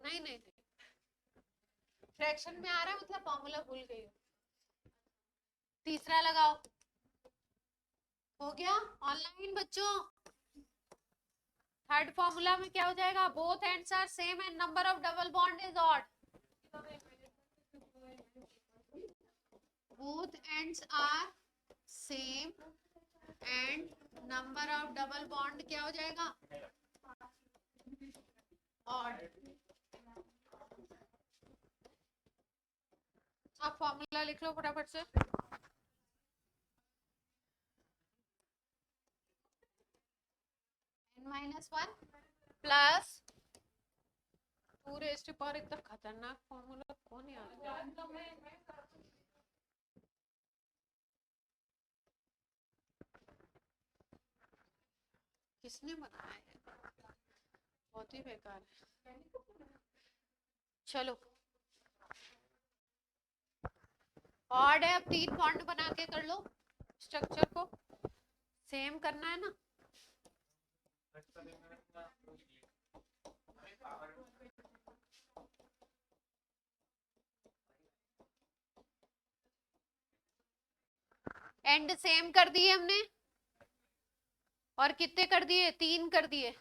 S1: नहीं नहीं फ्रैक्शन में आ रहा है मतलब फॉर्मूला भूल गई हो, तीसरा लगाओ, हो गया ऑनलाइन बच्चों। थर्ड फॉर्मूला में क्या हो जाएगा, both ends are same and number of double bond is odd. Both ends are same and number of double bond क्या हो जाएगा, ऑड। अब फॉर्मूला लिख लो फटाफट से। n-1 plus 2 raise to power, इतना खतरनाक फॉर्मूला कौन याद है। किसने बनाया है, बहुत ही बेकार है। चलो ऑड है, अब 3 बॉन्ड बना के कर लो, स्ट्रक्चर को सेम करना है ना। एंड सेम कर दिए हमने, और कितने कर दिए, 3 कर दिए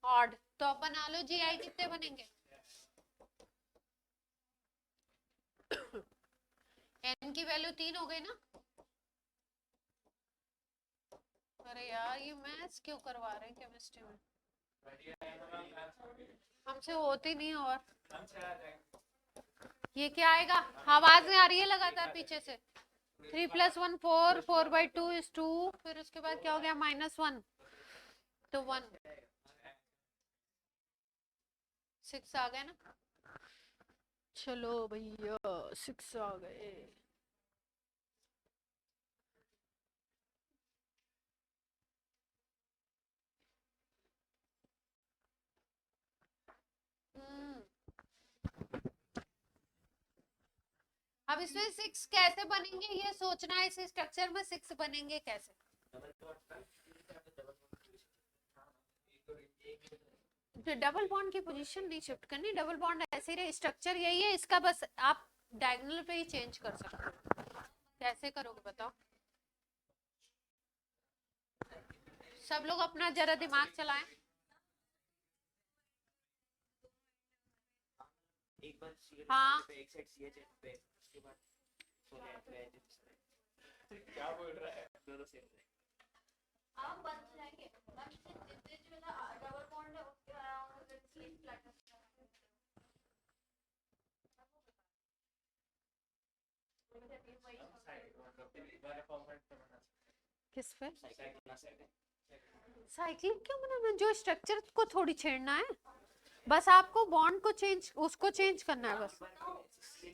S1: ऑड। तो अब बना लो जी आई, कितने बनेंगे, एन की वैल्यू 3 हो गई ना। अरे यार ये मैथ्स क्यों करवा रहे हैं केमिस्ट्री में, हमसे होती नहीं। और ये क्या आएगा, आवाज में आ रही है लगातार पीछे से। 3 + 1 4, 4/2 is 2, फिर उसके बाद क्या हो गया, -1 तो 1, 6 आ गए ना। चलो भैया 6 आ गए। अब इसमें 6 कैसे बनेंगे ये सोचना है, इस स्ट्रक्चर में 6 बनेंगे कैसे। डबल बॉन्ड की पोजीशन नहीं शिफ्ट करनी, डबल बॉन्ड ऐसे ही रहे, स्ट्रक्चर यही है इसका, बस आप डायगोनल पे ही चेंज कर सकते हो। कैसे करोगे बताओ, सब लोग अपना जरा दिमाग चलाएं। हाँ
S2: क्या बोल रहा है, दोनों सेम
S3: आप बंद हो जाएंगे, बंद से जितने जो ना डबल बॉन्ड है उसके अराउंड स्लिप फ्लैट
S1: किस पे साइक्लिक क्यों बनाना, जो स्ट्रक्चर को थोड़ी छेड़ना है, बस आपको बॉन्ड को चेंज, उसको चेंज करना है, बस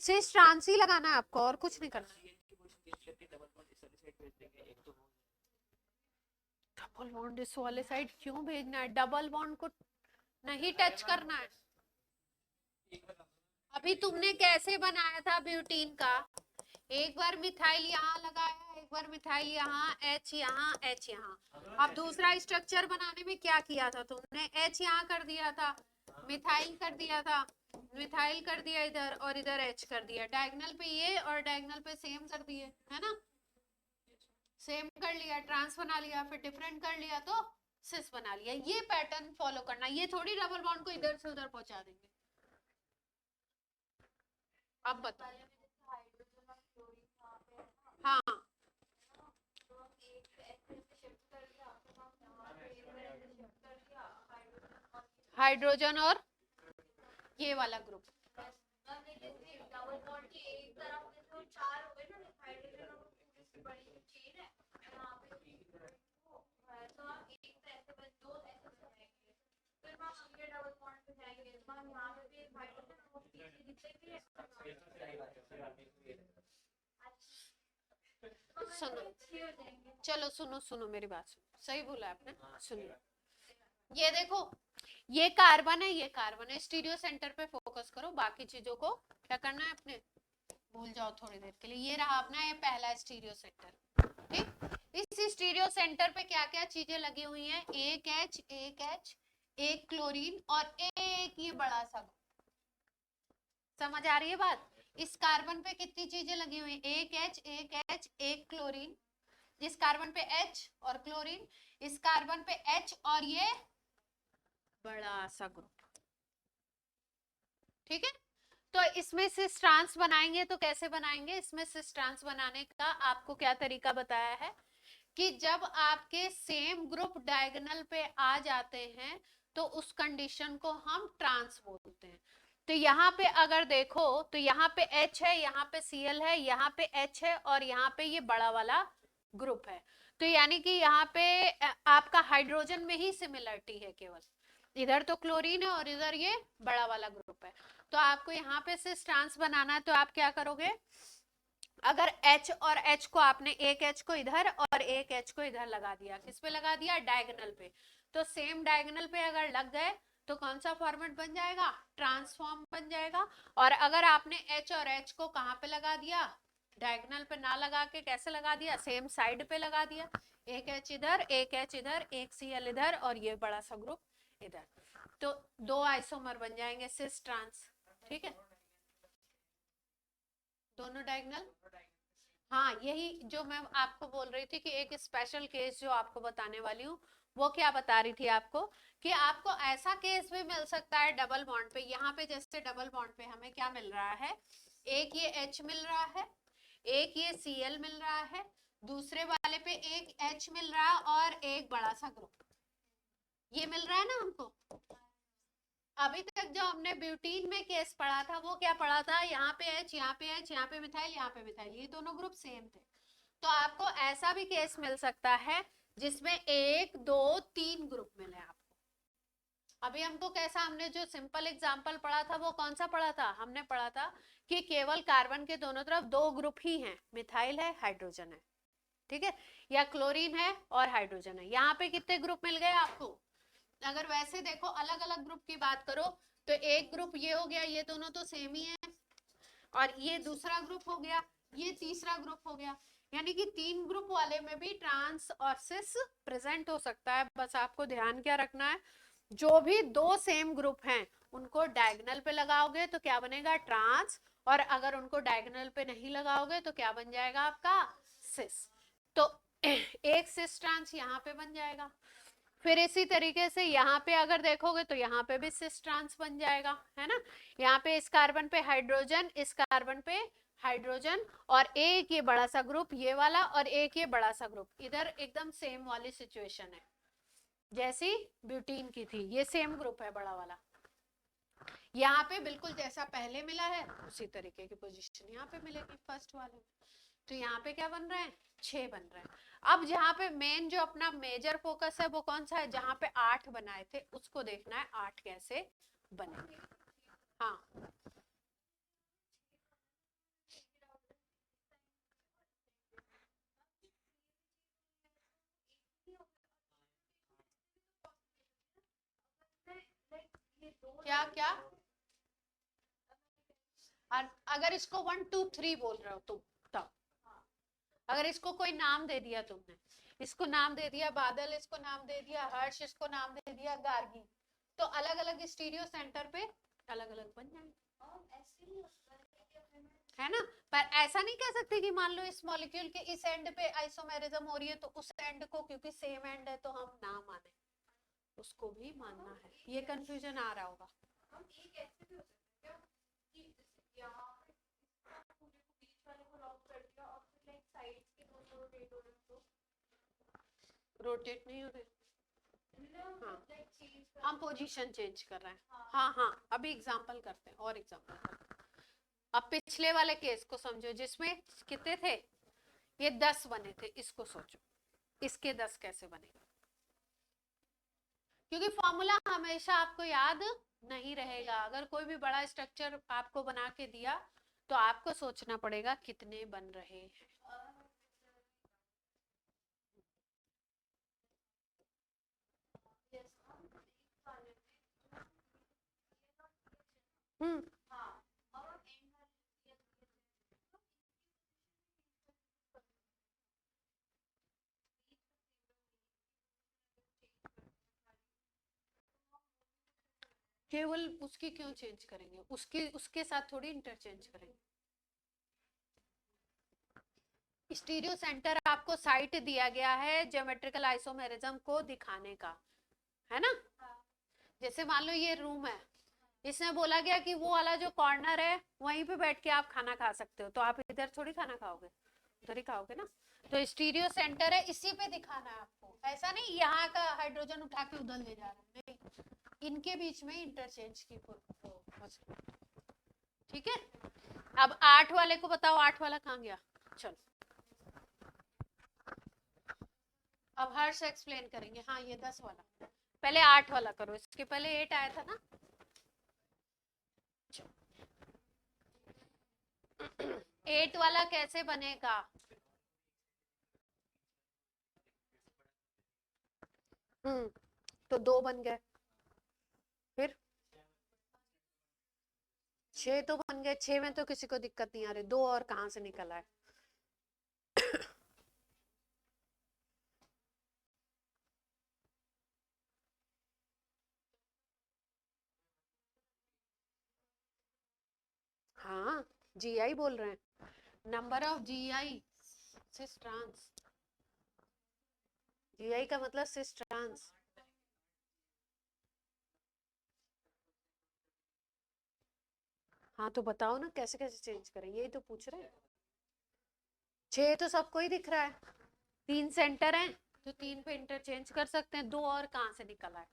S1: सिर्फ ट्रांस ही लगाना है आपको, और कुछ नहीं करना। डबल बॉन्ड इस वाले साइड क्यों भेजना है, डबल बॉन्ड को नहीं टच करना है। अभी तुमने कैसे बनाया था ब्यूटीन का, एक बार मिथाइल यहाँ लगाया, एक बार मिथाइल यहाँ, H यहाँ, H यहाँ। अब दूसरा स्ट्रक्चर बनाने में क्या किया था तुमने, H यहाँ कर दिया था, मिथाइल कर दिया था, मिथाइल कर दिया इधर, और इधर H कर दिया, डायगोनल पे ये और डायगोनल पे सेम कर दिए, है ना। सेम कर लिया, ट्रांस बना लिया, फिर डिफरेंट कर लिया तो सिस बना लिया। ये पैटर्न फॉलो करना, ये थोड़ी डबल बॉन्ड को इधर से उधर पहुंचा देंगे। अब बताओ, हाँ हाइड्रोजन और ये वाला ग्रुप,
S3: डबल बॉन्ड की एक तरफ में जो 4 हो गए ना हाइड्रोजन और पूरी बड़ी चेन है, यहाँ पे तो आप एक ऐसे बस 2 ऐसे बनाएंगे, फिर हम अगले डबल बॉन्ड पे जाएंगे, तो हम यहाँ पे भी हाइड्रोजन और तीसरे जितने भी है।
S1: सुनो चलो सुनो सुनो मेरी बात सुनो, सही बोला आपने, सुनिए ये देखो, ये कार्बन है, ये कार्बन है, स्टीरियो सेंटर पे फोकस करो, बाकी चीजों को क्या करना है अपने भूल जाओ थोड़ी देर के लिए। ये रहा अपना ये पहला स्टीरियो सेंटर, ठीक। इस स्टीरियो सेंटर पे क्या क्या चीजें लगी हुई हैं, एक H, एक क्लोरीन और एक ये बड़ा सा, समझ आ रही है बात। इस कार्बन पे कितनी चीजें लगी हुई, एक H, एक क्लोरीन, इस कार्बन पे H और क्लोरीन, इस कार्बन पे H और ये बड़ा सा ग्रुप, ठीक है। तो इसमें सिस ट्रांस बनाएंगे तो कैसे बनाएंगे? इसमें सिस ट्रांस बनाने का आपको क्या तरीका बताया है कि जब आपके सेम ग्रुप डायगोनल पे आ जाते हैं तो उस कंडीशन को हम ट्रांस बोलते हैं। तो यहाँ पे अगर देखो तो यहाँ पे H है, यहाँ पे Cl है, यहाँ पे H है और यहाँ पे ये बड़ा वाला ग्रुप है। तो यानी कि यहाँ पे आपका हाइड्रोजन में ही सिमिलरिटी है केवल, इधर तो क्लोरीन है और इधर ये बड़ा वाला ग्रुप है। तो आपको यहाँ पे सिस ट्रांस बनाना है तो आप क्या करोगे, अगर H और H को आपने एक H को इधर और एक H को इधर लगा दिया, किस पे लगा दिया? डायगोनल पे। तो सेम डायगोनल पे अगर लग गए तो कौन सा फॉर्मेट बन जाएगा? ट्रांसफॉर्म बन जाएगा। और अगर आपने H और H को कहाँ पे लगा दिया? डायगोनल पे ना लगा के कैसे लगा दिया? सेम साइड पे लगा दिया, एक H इधर, एक H इधर, एक Cl इधर और ये बड़ा सा ग्रुप इधर, तो दो आइसोमर बन जाएंगे सिस ट्रांस, ठीक है। दोनों डायगोनल, हाँ यही जो मैं आपको बोल रही थी कि एक स्पेशल केस जो आपको बताने वाली हूँ, वो क्या बता रही थी आपको कि आपको ऐसा केस भी मिल सकता है डबल बॉन्ड पे। यहाँ पे जैसे डबल बॉन्ड पे हमें क्या मिल रहा है, एक ये H मिल रहा है, एक ये Cl मिल रहा है, दूसरे वाले पे एक H मिल रहा है और एक बड़ा सा ग्रुप, ये मिल रहा है ना हमको। अभी तक जो हमने ब्यूटीन में केस पढ़ा था वो क्या पढ़ा था, यहाँ पे H, यहाँ पे H, यहाँ पे मिथाइल, यहाँ पे मिथाइल, ये दोनों ग्रुप सेम थे। तो आपको ऐसा भी केस मिल सकता है जिसमें एक दो तीन ग्रुप मिले आपको। अभी हमको कैसा, हमने जो सिंपल एग्जांपल पढ़ा था वो कौन सा पढ़ा था? हमने पढ़ा था कि केवल कार्बन के दोनों तरफ दो ग्रुप ही हैं, मिथाइल है, हाइड्रोजन है, ठीक है, या क्लोरीन है और हाइड्रोजन है। यहाँ पे कितने ग्रुप मिल गए आपको? अगर वैसे देखो अलग अलग ग्रुप की बात करो तो एक ग्रुप ये हो गया, ये दोनों तो सेम ही है, और ये दूसरा ग्रुप हो गया, ये तीसरा ग्रुप हो गया, यानी कि तीन ग्रुप वाले में भी ट्रांस और सिस प्रेजेंट हो सकता है। बस आपको ध्यान क्या रखना है, जो भी दो सेम ग्रुप हैं उनको डायगोनल पे लगाओगे तो क्या बनेगा? ट्रांस, और अगर उनको डायगोनल पे नहीं लगाओगे तो क्या बन जाएगा आपका? सिस। तो एक सिस ट्रांस यहाँ पे बन जाएगा। फिर इसी तरीके से यहाँ पे अगर देखोगे तो यहाँ पे भी सिस ट्रांस बन जाएगा, है ना। यहाँ पे इस कार्बन पे हाइड्रोजन, इस कार्बन पे हाइड्रोजन, और एक ये बड़ा सा ग्रुप ये वाला और एक ये बड़ा सा ग्रुप, इधर एकदम सेम वाली सिचुएशन है जैसी ब्यूटीन की थी, ये सेम ग्रुप है बड़ा वाला। यहाँ पे बिल्कुल जैसा पहले मिला है उसी तरीके की पोजीशन यहाँ पे मिलेगी फर्स्ट वाले में। तो यहाँ पे क्या बन रहा है? 6 बन रहा है। अब जहाँ पे मेन जो अपना मेजर फोकस है वो कौन सा है? जहाँ पे 8 बनाए थे उसको देखना है 8 कैसे बनेंगे। हाँ क्या क्या, अगर इसको 1 2 3 बोल रहे हो तुम, तब अगर इसको कोई नाम दे दिया तुमने, इसको नाम दे दिया बादल, इसको नाम दे दिया हर्ष, इसको नाम दे दिया गार्गी, तो अलग अलग स्टीरियो सेंटर पे अलग अलग बन जाएंगे, है ना। पर ऐसा नहीं कह सकते कि मान लो इस मॉलिक्यूल के इस एंड पे आइसोमेरिज्म हो रही है तो उस एंड को क्योंकि सेम एंड है तो हम ना माने, उसको भी मानना है। ये कंफ्यूजन आ रहा होगा।
S3: हम एक ऐसे भी हो सकते हैं कि जैसे यहाँ पे पूरे को बीच वाले को लॉक कर दिया और फिर लाइक साइड्स के दोनों रोटेट हो रहे हो,
S1: रोटेट नहीं हो रहे,
S3: हाँ लाइक चेंज
S1: हम पोजीशन चेंज कर रहे हैं। हाँ हाँ अभी एग्जांपल करते हैं और एग्जांपल करते हैं। अब पिछले वाले केस को समझो जिसमें कितने थे, ये 10 बने थे, इसको सोचो इसके 10 कैसे बनेंगे, क्योंकि फॉर्मूला हमेशा आपको याद नहीं रहेगा। अगर कोई भी बड़ा स्ट्रक्चर आपको बना के दिया तो आपको सोचना पड़ेगा कितने बन रहे हैं। केवल उसकी क्यों चेंज करेंगे, उसके साथ थोड़ी इंटरचेंज करेंगे। स्टीरियो सेंटर आपको साइट दिया गया है ज्योमेट्रिकल आइसोमेरिज्म को दिखाने का, है ना। जैसे मान लो ये रूम है, इसमें बोला गया कि वो वाला जो कॉर्नर है वहीं पे बैठ के आप खाना खा सकते हो, तो आप इधर थोड़ी खाना खाओगे, उधर ही खाओगे ना। तो स्टीरियो सेंटर है, इसी पे दिखाना है आपको, ऐसा नहीं यहाँ का हाइड्रोजन उठा के उधर ले जा रहे हैं, नहीं, इनके बीच में इंटरचेंज की ठीक है। अब 8 वाले को बताओ, 8 वाला कहाँ गया, चलो अब हर्ष एक्सप्लेन करेंगे। हाँ ये 10 वाला, पहले 8 वाला करो, इसके पहले 8 आया था ना। 8 वाला कैसे बनेगा, तो 2 बन गए, फिर 6 तो बन गए, 6 में तो किसी को दिक्कत नहीं आ रही, 2 और कहां से निकल आए। हाँ जीआई बोल रहे हैं, number of GI cis trans, GI का मतलब सिस ट्रांस। हाँ तो बताओ ना कैसे कैसे चेंज करें, यही तो पूछ रहे हैं। 6 तो सबको ही दिख रहा है, 3 सेंटर हैं तो 3 पे इंटरचेंज कर सकते हैं, 2 और कहां से निकल आए।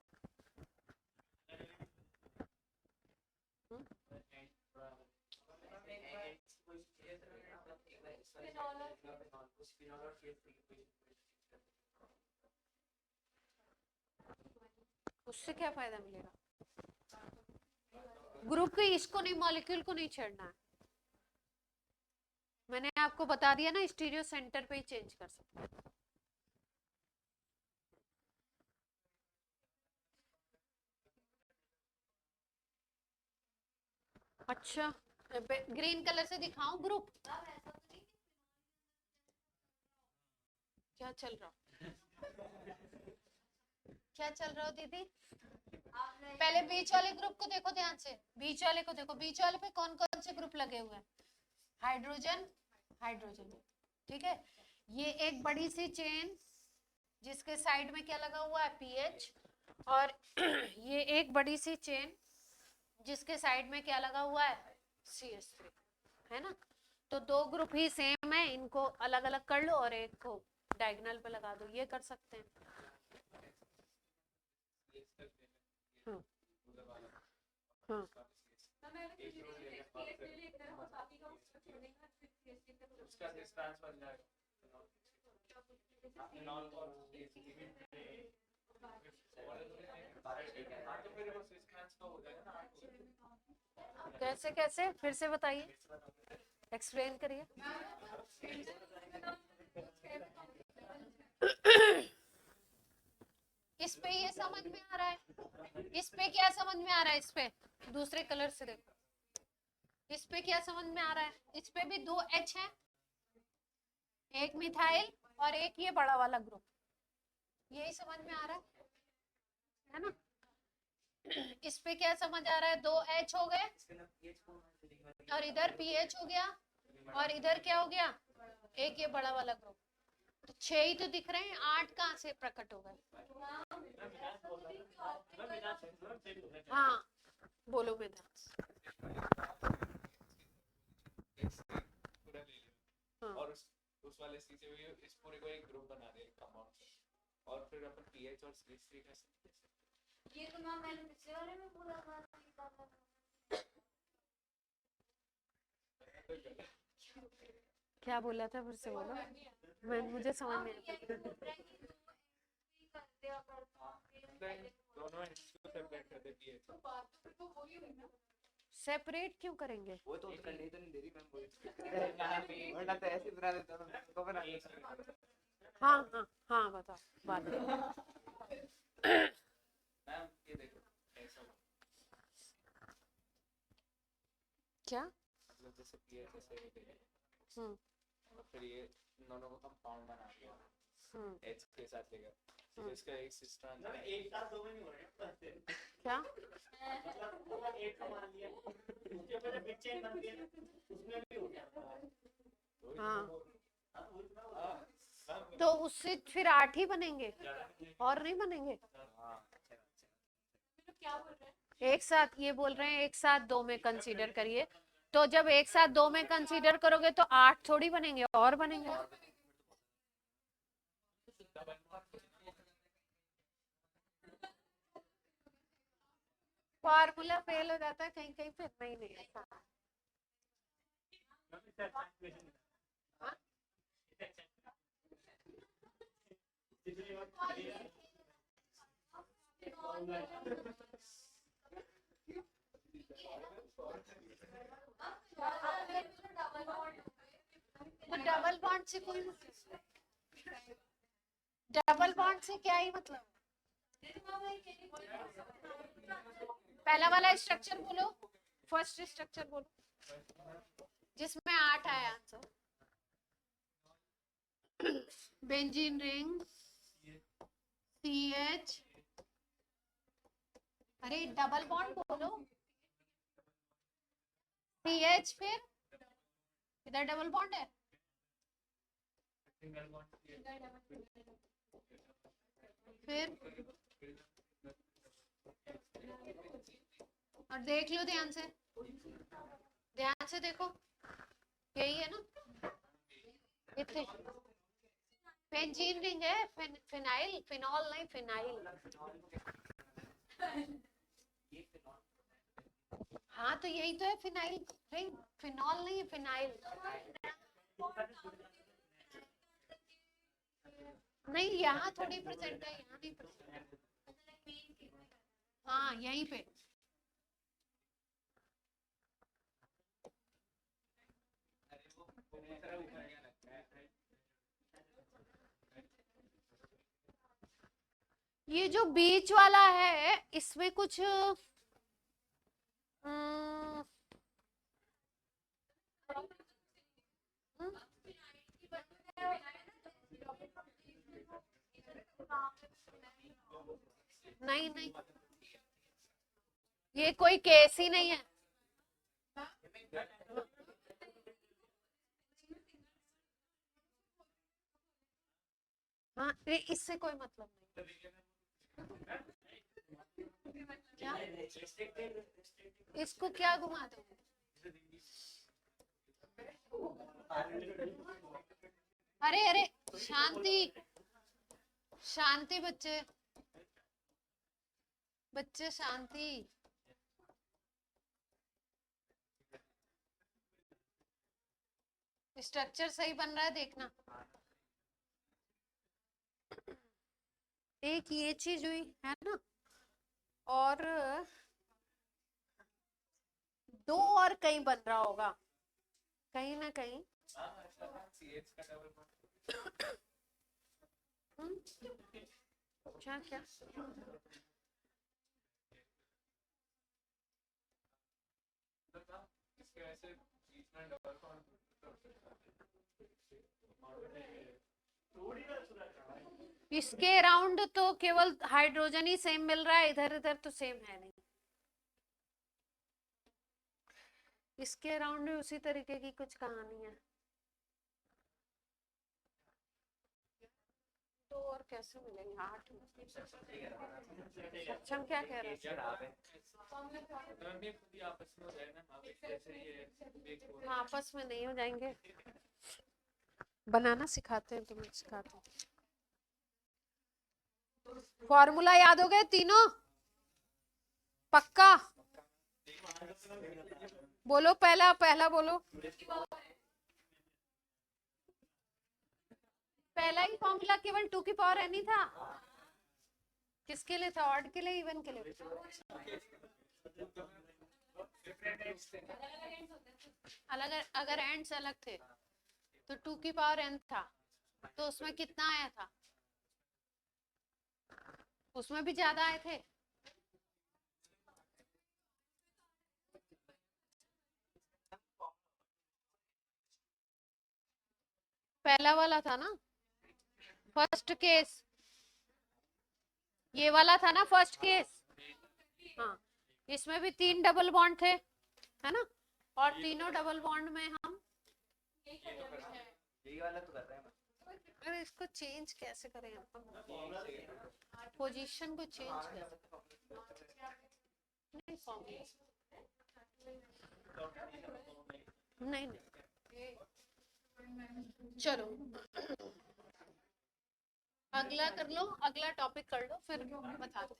S1: उससे क्या फायदा मिलेगा, ग्रुप के इसको नहीं, मॉलिक्यूल को नहीं छेड़ना है। मैंने आपको बता दिया ना, स्टीरियो सेंटर पे ही चेंज कर सकते हैं। अच्छा ग्रीन कलर से दिखाऊं ग्रुप, क्या चल रहा क्या चल रहा हो दीदी। पहले बीच वाले ग्रुप को देखो ध्यान से, बीच वाले को देखो, बीच वाले पे कौन कौन से ग्रुप लगे हुए हैं, हाइड्रोजन हाइड्रोजन, ठीक है। ये एक बड़ी सी चेन जिसके साइड में क्या लगा हुआ है, पीएच, और ये एक बड़ी सी चेन जिसके साइड में क्या लगा हुआ है, CH3, है ना। तो 2 ग्रुप ही सेम है, इनको अलग अलग कर लो और एक को डायगोनल पे लगा दो, ये कर सकते हैं। हाँ हाँ
S2: उसका डिस्टेंस बन जाएगा।
S1: कैसे कैसे फिर से बताइए, एक्सप्लेन करिए। इस पे ये समझ में आ रहा है, इस पे क्या समझ में आ रहा है, इस पे दूसरे कलर से देखो, इस पे क्या समझ में आ रहा है, इस पे भी 2 H है, एक मिथाइल और एक ये बड़ा वाला ग्रुप, यही समझ में आ रहा है ना। इस पे क्या समझ आ रहा है, 2 H हो गए और इधर PH हो गया और इधर क्या हो गया, एक ये बड़ा वाला ग्रुप, तो 6 ही तो दिख रहे हैं, 8 कहाँ से प्रकट हो गए। हाँ बोलो बेटा। हाँ।
S2: और उस वाले सी से भी इस पूरे को एक ग्रुप बना दे कंपाउंड से, और फिर अपन पीएच और CH3 का
S3: ये तो मैम मैंने पिछले वाले में बोला था।
S1: क्या बोला था फिर से बोलो, मैं मुझे समझ में
S2: दोनों इसको सेपरेट कर दे पीएच।
S1: सेपरेट क्यों करेंगे,
S4: वो तो करने तो नहीं दे रही मैम, वरना तो ऐसे बना देता हूं, तो बना
S1: हाँ हाँ हाँ बताओ बात।
S2: मैम ये देखो ऐसा
S1: क्या,
S2: मतलब जैसे पीएच ऐसे और फिर ये दोनों को कंपाउंड बना दिया H के साथ लेकर, फिर इसका एक सिस्टर एक साथ दो में नहीं हो रहे
S1: क्या,
S2: मतलब एक का मान लिया उसके ऊपर बिग चेन बन गया उसमें भी हो गया।
S1: हाँ तो उससे फिर 8 ही बनेंगे और नहीं बनेंगे। एक साथ ये बोल रहे हैं एक साथ 2 में कंसीडर करिए, तो जब एक साथ 2 में कंसीडर करोगे तो 8 थोड़ी बनेंगे और बनेंगे। फॉर्मूला फेल हो जाता है कहीं कहीं, फिर नहीं ऐसा। डबल बॉन्ड से कोई डबल बॉन्ड से क्या ही मतलब। पहला वाला स्ट्रक्चर बोलो, फर्स्ट स्ट्रक्चर बोलो जिसमें 8 आया आंसर। बेंजीन रिंग CH, अरे डबल बॉन्ड बोलो CH, फिर इधर डबल बॉन्ड है, फिर और देख लो ध्यान से, ध्यान से देखो, यही है ना, इतने बेंजीन रिंग है, फिनाइल, फिनॉल नहीं फिनाइल। हाँ तो यही तो है फिनाइल रिंग, फिनॉल नहीं है फिनाइल। नहीं यहाँ थोड़ी प्रेजेंट है, यहाँ नहीं प्रेजेंट। हाँ यहीं पे ये जो बीच वाला है इसमें कुछ नहीं नहीं, ये कोई केस ही नहीं है। हाँ इससे कोई मतलब नहीं। क्या इसको क्या घुमा दो। अरे अरे शांति शांति बच्चे, बच्चे शांति। स्ट्रक्चर सही बन रहा है देखना। एक ये चीज हुई है ना, और 2 और कहीं बन रहा होगा कहीं ना कहीं। क्या क्या इसके अराउंड तो केवल हाइड्रोजन ही सेम मिल रहा है, इधर इधर तो सेम है नहीं। इसके अराउंड भी उसी तरीके की कुछ कहानी है। तो और कैसे मिलेंगे 8 में? सक्षम क्या कह रहे हैं? हाँ आपस में नहीं हो जाएंगे, बनाना सिखाते हैं, तुम्हें सिखाते हैं। फॉर्मूला याद हो गए तीनों? पक्का बोलो, पहला पहला बोलो। पहला ही फॉर्मूला केवल 2 की पावर n ही था। किसके लिए था? ऑड के लिए, इवन के लिए? अलग, अगर एंड्स अलग थे तो 2 की पावर n था, तो उसमें कितना आया था? उसमें भी ज्यादा आए थे। पहला वाला था ना फर्स्ट केस, ये वाला था ना फर्स्ट केस। हाँ इसमें भी 3 डबल बॉन्ड थे, है ना, और तीनों डबल बॉन्ड में हम
S4: यही वाला तो कर रहे हैं
S1: अरे इसको चेंज कैसे करें अपन, पोजीशन को चेंज कैसे, नहीं फॉर्मूला नहीं नहीं, चलो अगला कर लो, अगला टॉपिक कर लो, फिर बताते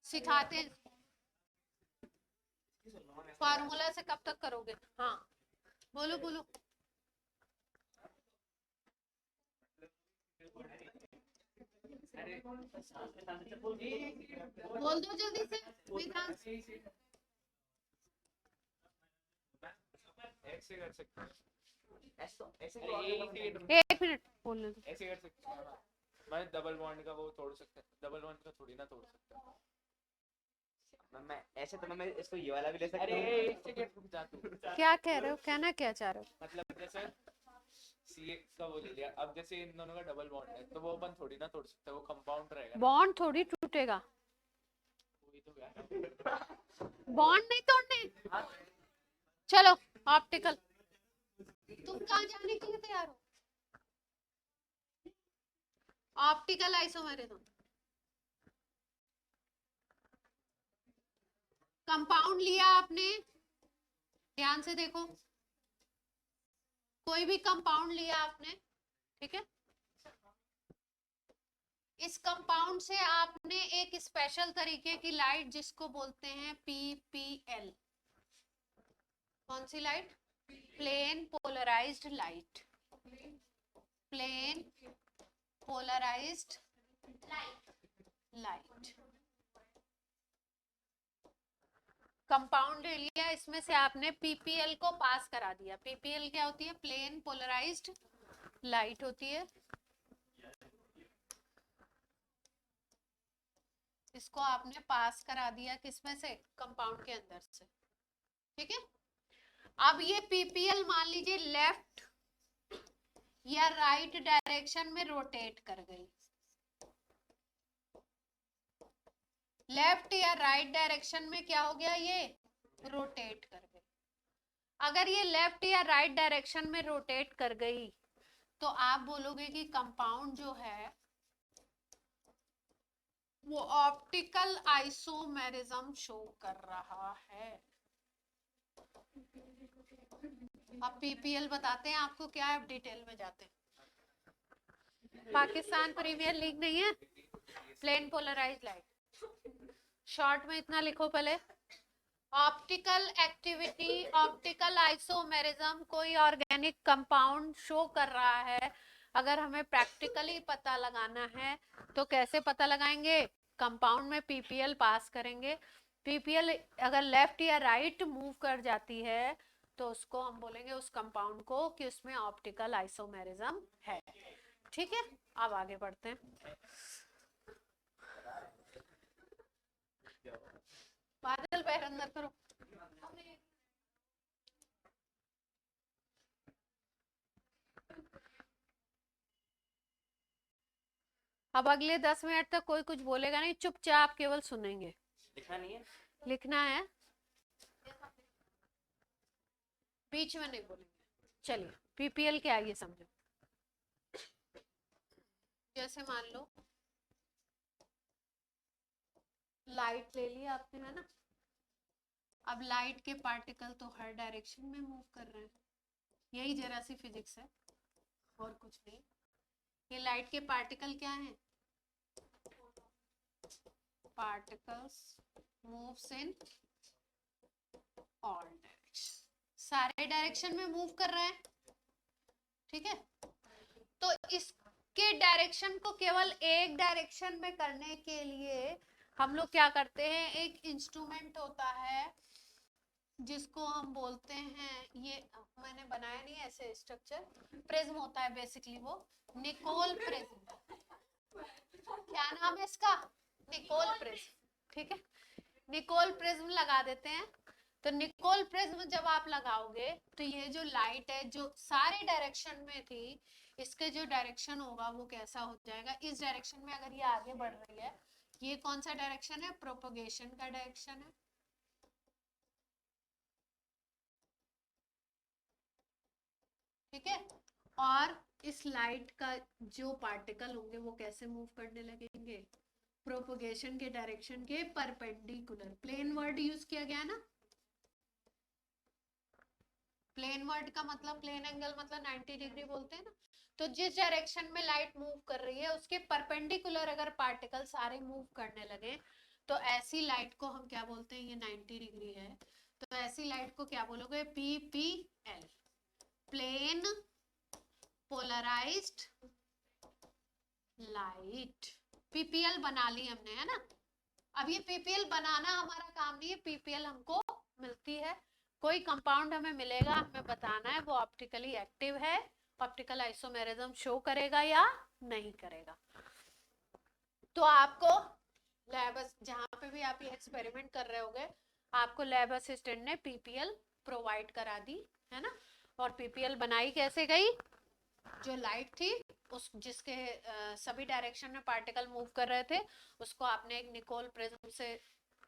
S1: सिखाते हैं। फार्मूला से कब तक करोगे? हाँ बोलो बोलो, बोल दो जल्दी से वेदांत।
S2: ऐसे कर सकते हैं,
S4: ऐसे
S1: एक मिनट बोलने दो।
S2: ऐसे कर सकते हैं। मैं डबल बॉन्ड का वो तोड़ सकते हैं, डबल बॉन्ड का थोड़ी ना तोड़ सकता।
S4: मैं ऐसे तो मैं इसको ये वाला भी ले सकता
S2: अरे
S4: हूँ।
S2: एक सेकंड रुक जा तू।
S1: क्या कह रहे हो, कहना क्या चाह रहे हो?
S2: मतलब जैसे सी का वो ले लिया, अब जैसे इन दोनों का डबल बॉन्ड है तो वो अपन थोड़ी ना तोड़ सकते, वो कंपाउंड रहेगा ना।
S1: बॉन्ड थोड़ी टूटेगा,
S2: वही तो यार,
S1: बॉन्ड नहीं तोड़ने। चलो ऑप्टिकल, तुम कहाँ जाने के लिए तैयार हो? ऑप्टिकल आइसोमेरिज्म, कंपाउंड लिया आपने, ध्यान से देखो, कोई भी कंपाउंड लिया आपने, ठीक है, इस कंपाउंड से आपने एक स्पेशल तरीके की लाइट जिसको बोलते हैं पीपीएल, कौन सी light? Plane polarised light, plane polarised light compound ले लिया, इसमें से आपने पीपीएल को पास करा दिया। पीपीएल क्या होती है? प्लेन पोलराइज्ड लाइट होती है। इसको आपने पास करा दिया किसमें से? कंपाउंड के अंदर से, ठीक है। अब ये पीपीएल मान लीजिए लेफ्ट या राइट डायरेक्शन में रोटेट कर गई, लेफ्ट या राइट डायरेक्शन में क्या हो गया? ये रोटेट कर गई। अगर ये लेफ्ट या राइट डायरेक्शन में रोटेट कर गई तो आप बोलोगे कि कंपाउंड जो है वो ऑप्टिकल आइसोमेरिज्म शो कर रहा है। अब पीपीएल बताते हैं आपको क्या है, अब डिटेल में जाते हैं। पाकिस्तान प्रीमियर लीग नहीं है, प्लेन पोलराइज्ड लाइट, शॉर्ट में इतना लिखो पहले। ऑप्टिकल एक्टिविटी, ऑप्टिकल आइसोमेरिज्म कोई ऑर्गेनिक कंपाउंड शो कर रहा है। अगर हमें प्रैक्टिकली पता लगाना है तो कैसे पता लगाएंगे? कंपाउंड में पीपीएल पास करेंगे। पीपीएल अगर लेफ्ट या राइट मूव कर जाती है तो उसको हम बोलेंगे, उस कंपाउंड को, कि उसमें ऑप्टिकल आइसोमेरिज्म है। ठीक है, अब आगे बढ़ते हैं। बादल पैर अंदर करो। अब अगले 10 मिनट तक कोई कुछ बोलेगा नहीं, चुपचाप केवल सुनेंगे।
S4: लिखना नहीं है,
S1: लिखना है, बीच में नहीं बोलेंगे। चलिए पीपीएल क्या है ये समझो। जैसे मान लो लाइट ले लिया आपने, है ना। अब लाइट के पार्टिकल तो हर डायरेक्शन में मूव कर रहे हैं, यही जरा सी फिजिक्स है और कुछ नहीं। ये लाइट के पार्टिकल क्या हैं? Particles moves in all direction, सारे डायरेक्शन में मूव कर रहे हैं, ठीक है। तो इसके डायरेक्शन को केवल एक डायरेक्शन में करने के लिए हम लोग क्या करते हैं, एक इंस्ट्रूमेंट होता है जिसको हम बोलते हैं, ये मैंने बनाया नहीं ऐसे स्ट्रक्चर, प्रिज्म होता है बेसिकली, वो निकोल प्रिज्म। क्या नाम है इसका? निकोल प्रिज्म, ठीक है। निकोल प्रिज्म लगा देते हैं। तो निकोल प्रिज्म जब आप लगाओगे तो ये जो लाइट है जो सारे डायरेक्शन में थी, इसके जो डायरेक्शन होगा वो कैसा हो जाएगा? इस डायरेक्शन में अगर ये आगे बढ़ रही है, ये कौन सा डायरेक्शन है? प्रोपगेशन का डायरेक्शन है, ठीक है। और इस लाइट का जो पार्टिकल होंगे वो कैसे मूव करने लगेंगे, प्रोपगेशन के डायरेक्शन के परपेंडिकुलर। प्लेन वर्ड यूज किया गया ना, प्लेन वर्ड का मतलब प्लेन एंगल मतलब 90 डिग्री बोलते हैं ना। तो जिस डायरेक्शन में लाइट मूव कर रही है उसके परपेंडिकुलर अगर पार्टिकल सारे मूव करने लगे तो ऐसी लाइट को हम क्या बोलते हैं, ये 90 डिग्री है तो ऐसी लाइट को क्या बोलोगे, PPL, plane polarised light. PPL बना ली हमने, है ना। अब ये पीपीएल बनाना हमारा काम नहीं है, पीपीएल हमको मिलती है, कोई कंपाउंड हमें मिलेगा, हमें बताना है वो ऑप्टिकली एक्टिव है, ऑप्टिकल आइसोमेरिज्म शो करेगा या नहीं करेगा। तो आपको लैब जहां पे भी आप ये एक्सपेरिमेंट कर रहे होगे आपको लैब असिस्टेंट ने पीपीएल प्रोवाइड करा दी, है ना। और पीपीएल बनाई कैसे गई, जो लाइट थी उस जिसके सभी डायरेक्शन में पार्टिकल मूव कर रहे थे उसको आपने एक निकोल प्रिज्म से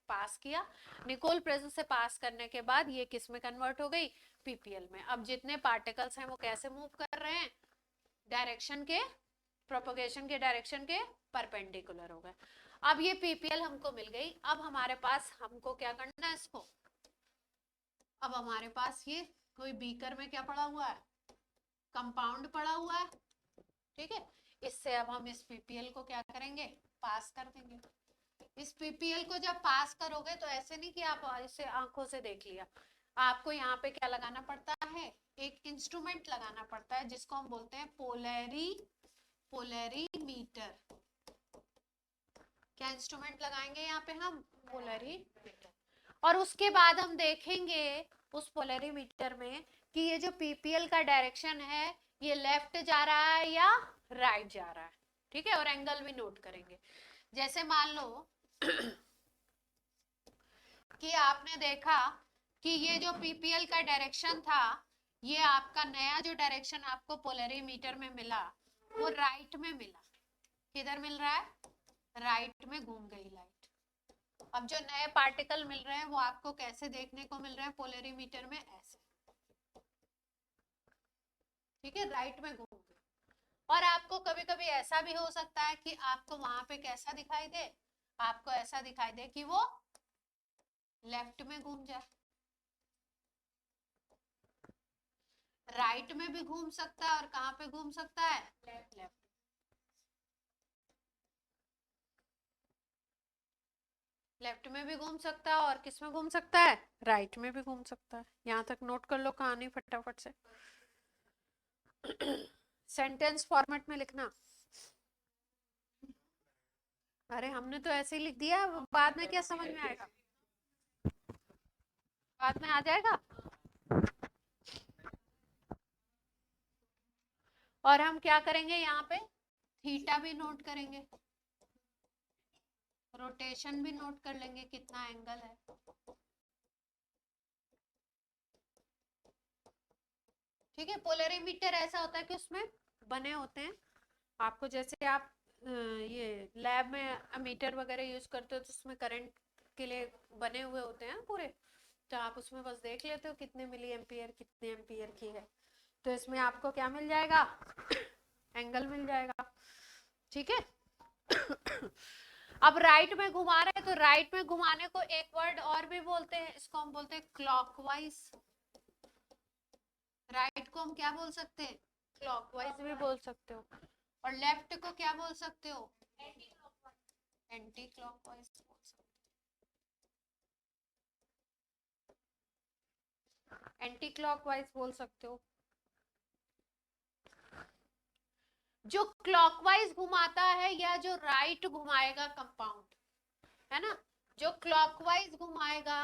S1: पास किया, निकोल प्रिज्म से पास करने के बाद ये किस में कन्वर्ट हो गई, पीपीएल में। अब जितने पार्टिकल्स हैं वो कैसे मूव कर रहे हैं, डायरेक्शन के, प्रोपगेशन के डायरेक्शन के परपेंडिकुलर हो गए। अब ये पीपीएल हमको मिल गई, अब हमारे पास हमको क्या करना है इसको, अब हमारे पास ये कोई बीकर में क्या पड़ा हुआ है, कंपाउंड पड़ा हुआ है, ठीक है। इससे अब हम इस पीपीएल को क्या करेंगे, पास कर देंगे। इस पीपीएल को जब पास करोगे तो ऐसे नहीं कि आप इसे आंखों से देख लिया, आपको यहाँ पे क्या लगाना पड़ता है, एक इंस्ट्रूमेंट लगाना पड़ता है जिसको हम बोलते हैं पोलरीमीटर। क्या इंस्ट्रूमेंट लगाएंगे यहाँ पे हम, पोलरीमीटर। और उसके बाद हम देखेंगे उस पोलरीमीटर में कि ये जो पीपीएल का डायरेक्शन है ये लेफ्ट जा रहा है या राइट जा रहा है, ठीक है। और एंगल भी नोट करेंगे। जैसे मान लो कि आपने देखा कि ये जो पीपीएल का डायरेक्शन था ये आपका नया जो डायरेक्शन आपको पोलरीमीटर में मिला वो राइट में मिला, किधर मिल रहा है, राइट में घूम गई लाइट। अब जो नए पार्टिकल मिल रहे हैं वो आपको कैसे देखने को मिल रहे हैं पोलरीमीटर में, ऐसे, ठीक है, राइट में घूम गए। और आपको कभी कभी ऐसा भी हो सकता है कि आपको वहां पे कैसा दिखाई दे, आपको ऐसा दिखाई दे कि वो लेफ्ट में घूम जाए, राइट में भी घूम सकता है और कहां पे घूम सकता है, लेफ्ट। लेफ्ट में भी घूम सकता है और किस में घूम सकता है, राइट में भी घूम सकता है। यहां तक नोट कर लो कहानी फटाफट से। सेंटेंस फॉर्मेट में लिखना। अरे हमने तो ऐसे ही लिख दिया, बाद में क्या समझ में आएगा, बाद में आ जाएगा। और हम क्या करेंगे यहाँ पे, थीटा भी नोट करेंगे, रोटेशन भी नोट कर लेंगे कितना एंगल है। ठीक है, पोलरीमीटर ऐसा होता है कि उसमें बने होते हैं, आपको जैसे आप ये लैब में अमीटर वगैरह यूज करते हो तो उसमें करंट के लिए बने हुए होते हैं पूरे, तो आप उसमें बस देख लेते हो कितने मिली एम्पियर कितने एम्पियर की है, तो इसमें आपको क्या मिल जाएगा, एंगल मिल जाएगा, ठीक है। अब राइट में घुमा रहे हैं तो राइट में घुमाने को एक वर्ड और भी बोलते हैं, इसको हम बोलते हैं क्लॉकवाइज। राइट को हम क्या बोल सकते हैं, क्लॉकवाइज भी बोल सकते हो। और लेफ्ट को क्या बोल सकते हो, एंटी क्लॉकवाइज बोल सकते हो, एंटी क्लॉकवाइज बोल सकते हो। जो क्लॉकवाइज घुमाता है या जो राइट घुमाएगा कंपाउंड, है ना, जो क्लॉकवाइज घुमाएगा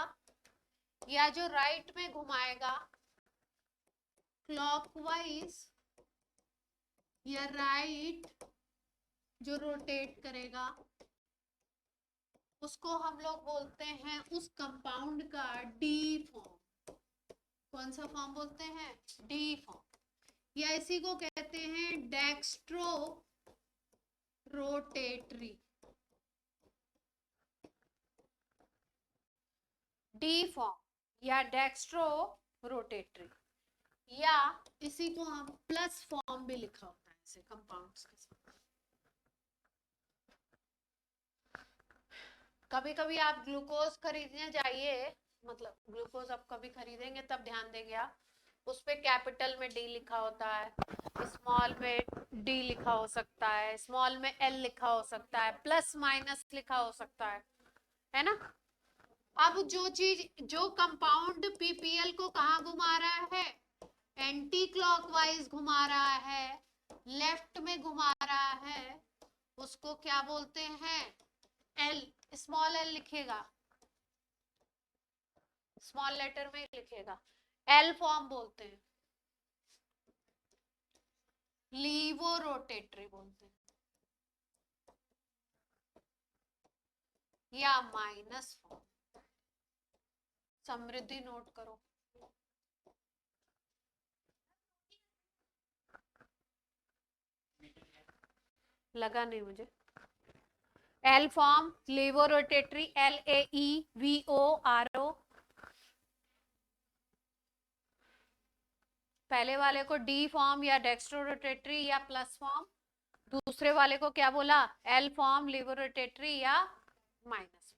S1: या जो राइट में घुमाएगा, क्लॉकवाइज या राइट जो रोटेट करेगा उसको हम लोग बोलते हैं उस कंपाउंड का डी फॉर्म। कौन सा फॉर्म बोलते हैं, डी फॉर्म, या इसी को कहते हैं डेक्स्ट्रो रोटेटरी, डी फॉर्म या डेक्स्ट्रो रोटेटरी। या इसी को हम प्लस फॉर्म भी लिखा होता है ऐसे कंपाउंड्स के साथ। कभी कभी आप ग्लूकोज खरीदने जाइए, मतलब ग्लूकोज आप कभी खरीदेंगे तब ध्यान देंगे आप, उस पे कैपिटल में डी लिखा होता है, स्मॉल में डी लिखा हो सकता है, स्मॉल में एल लिखा हो सकता है, प्लस माइनस लिखा हो सकता है ना। अब जो चीज, जो कंपाउंड पीपीएल को कहाँ घुमा रहा है, एंटी क्लॉकवाइज घुमा रहा है, लेफ्ट में घुमा रहा है, उसको क्या बोलते हैं, एल, स्मॉल एल लिखेगा, स्मॉल लेटर में लिखेगा, एल फॉर्म बोलते हैं, लीवो रोटेटरी बोलते हैं, या माइनस फॉर्म। समृद्धि नोट करो, लगा नहीं मुझे। L form, laevorotatory, LAEVORO। पहले वाले को डी फॉर्म या डेक्स्ट्रो रोटेटरी या प्लस फॉर्म, दूसरे वाले को क्या बोला, एल फॉर्म, लीवो रोटेटरी या माइनस।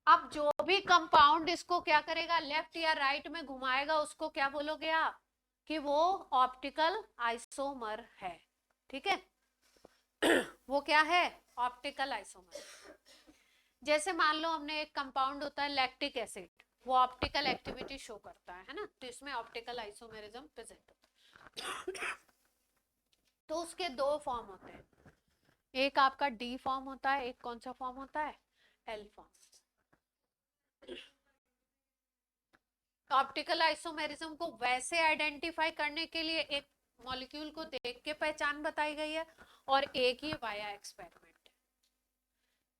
S1: अब जो भी कंपाउंड इसको क्या करेगा, लेफ्ट या राइट में घुमाएगा, उसको क्या बोलोगे आप, कि वो ऑप्टिकल आइसोमर है। ठीक है वो क्या है, ऑप्टिकल आइसोमर। जैसे मान लो हमने एक कंपाउंड होता है लैक्टिक एसिड, वो ऑप्टिकल एक्टिविटी शो करता है ना, तो इसमें ऑप्टिकल आइसोमेरिज्म प्रेजेंट होता है। तो उसके दो फॉर्म होते हैं, एक आपका डी फॉर्म होता है, एक कौन सा फॉर्म होता है, एल फॉर्म। ऑप्टिकल आइसोमेरिज्म को वैसे आइडेंटिफाई करने के लिए एक मॉलिक्यूल को देख के पहचान बताई गई है, और एक ही वाया एक्सपेरिमेंट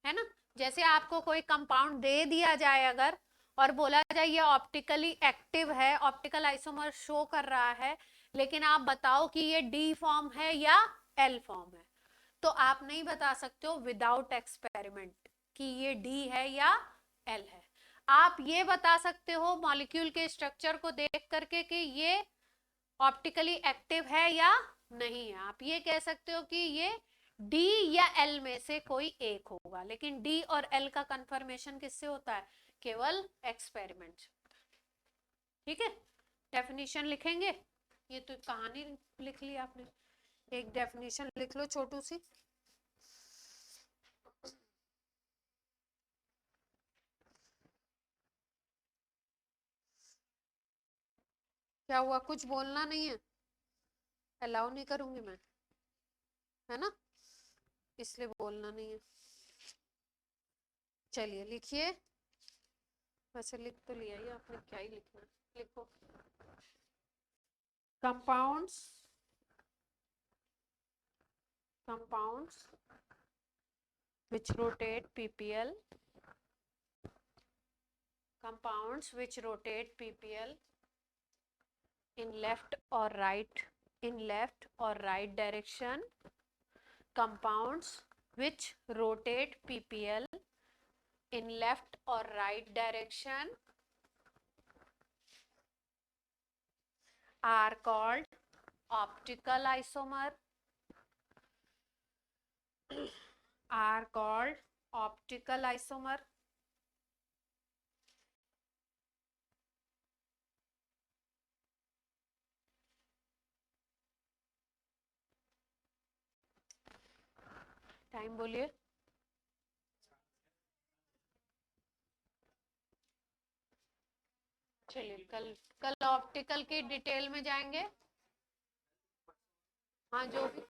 S1: है ना। जैसे आपको कोई कंपाउंड दे दिया जाए अगर, और बोला जाए ये ऑप्टिकली एक्टिव है, ऑप्टिकल आइसोमर शो कर रहा है, लेकिन आप बताओ कि ये डी फॉर्म है या एल फॉर्म है, तो आप नहीं बता सकते हो विदाउट एक्सपेरिमेंट कि ये डी है या एल है। आप ये बता सकते हो मॉलिक्यूल के स्ट्रक्चर को देख करके कि ये ऑप्टिकली एक्टिव है या नहीं है। आप ये कह सकते हो कि ये डी या एल में से कोई एक होगा, लेकिन डी और एल का कंफर्मेशन किससे होता है, केवल एक्सपेरिमेंट से होता है। ठीक है, डेफिनेशन लिखेंगे, ये तो कहानी लिख ली आपने, एक डेफिनेशन लिख लो छोटू सी। क्या हुआ, कुछ बोलना नहीं है, अलाउ नहीं करूंगी मैं, है ना, इसलिए बोलना नहीं है। चलिए लिखिए, वैसे लिख तो लिया ही आपने, क्या ही लिखना है, लिखो। Compounds, compounds which rotate PPL, compounds which rotate PPL in left or right, in left or right direction, compounds which rotate PPL in left or right direction are called optical isomer, are called optical isomer. Time बोलिए, चलिए कल optical की detail में जाएंगे। हाँ जो भी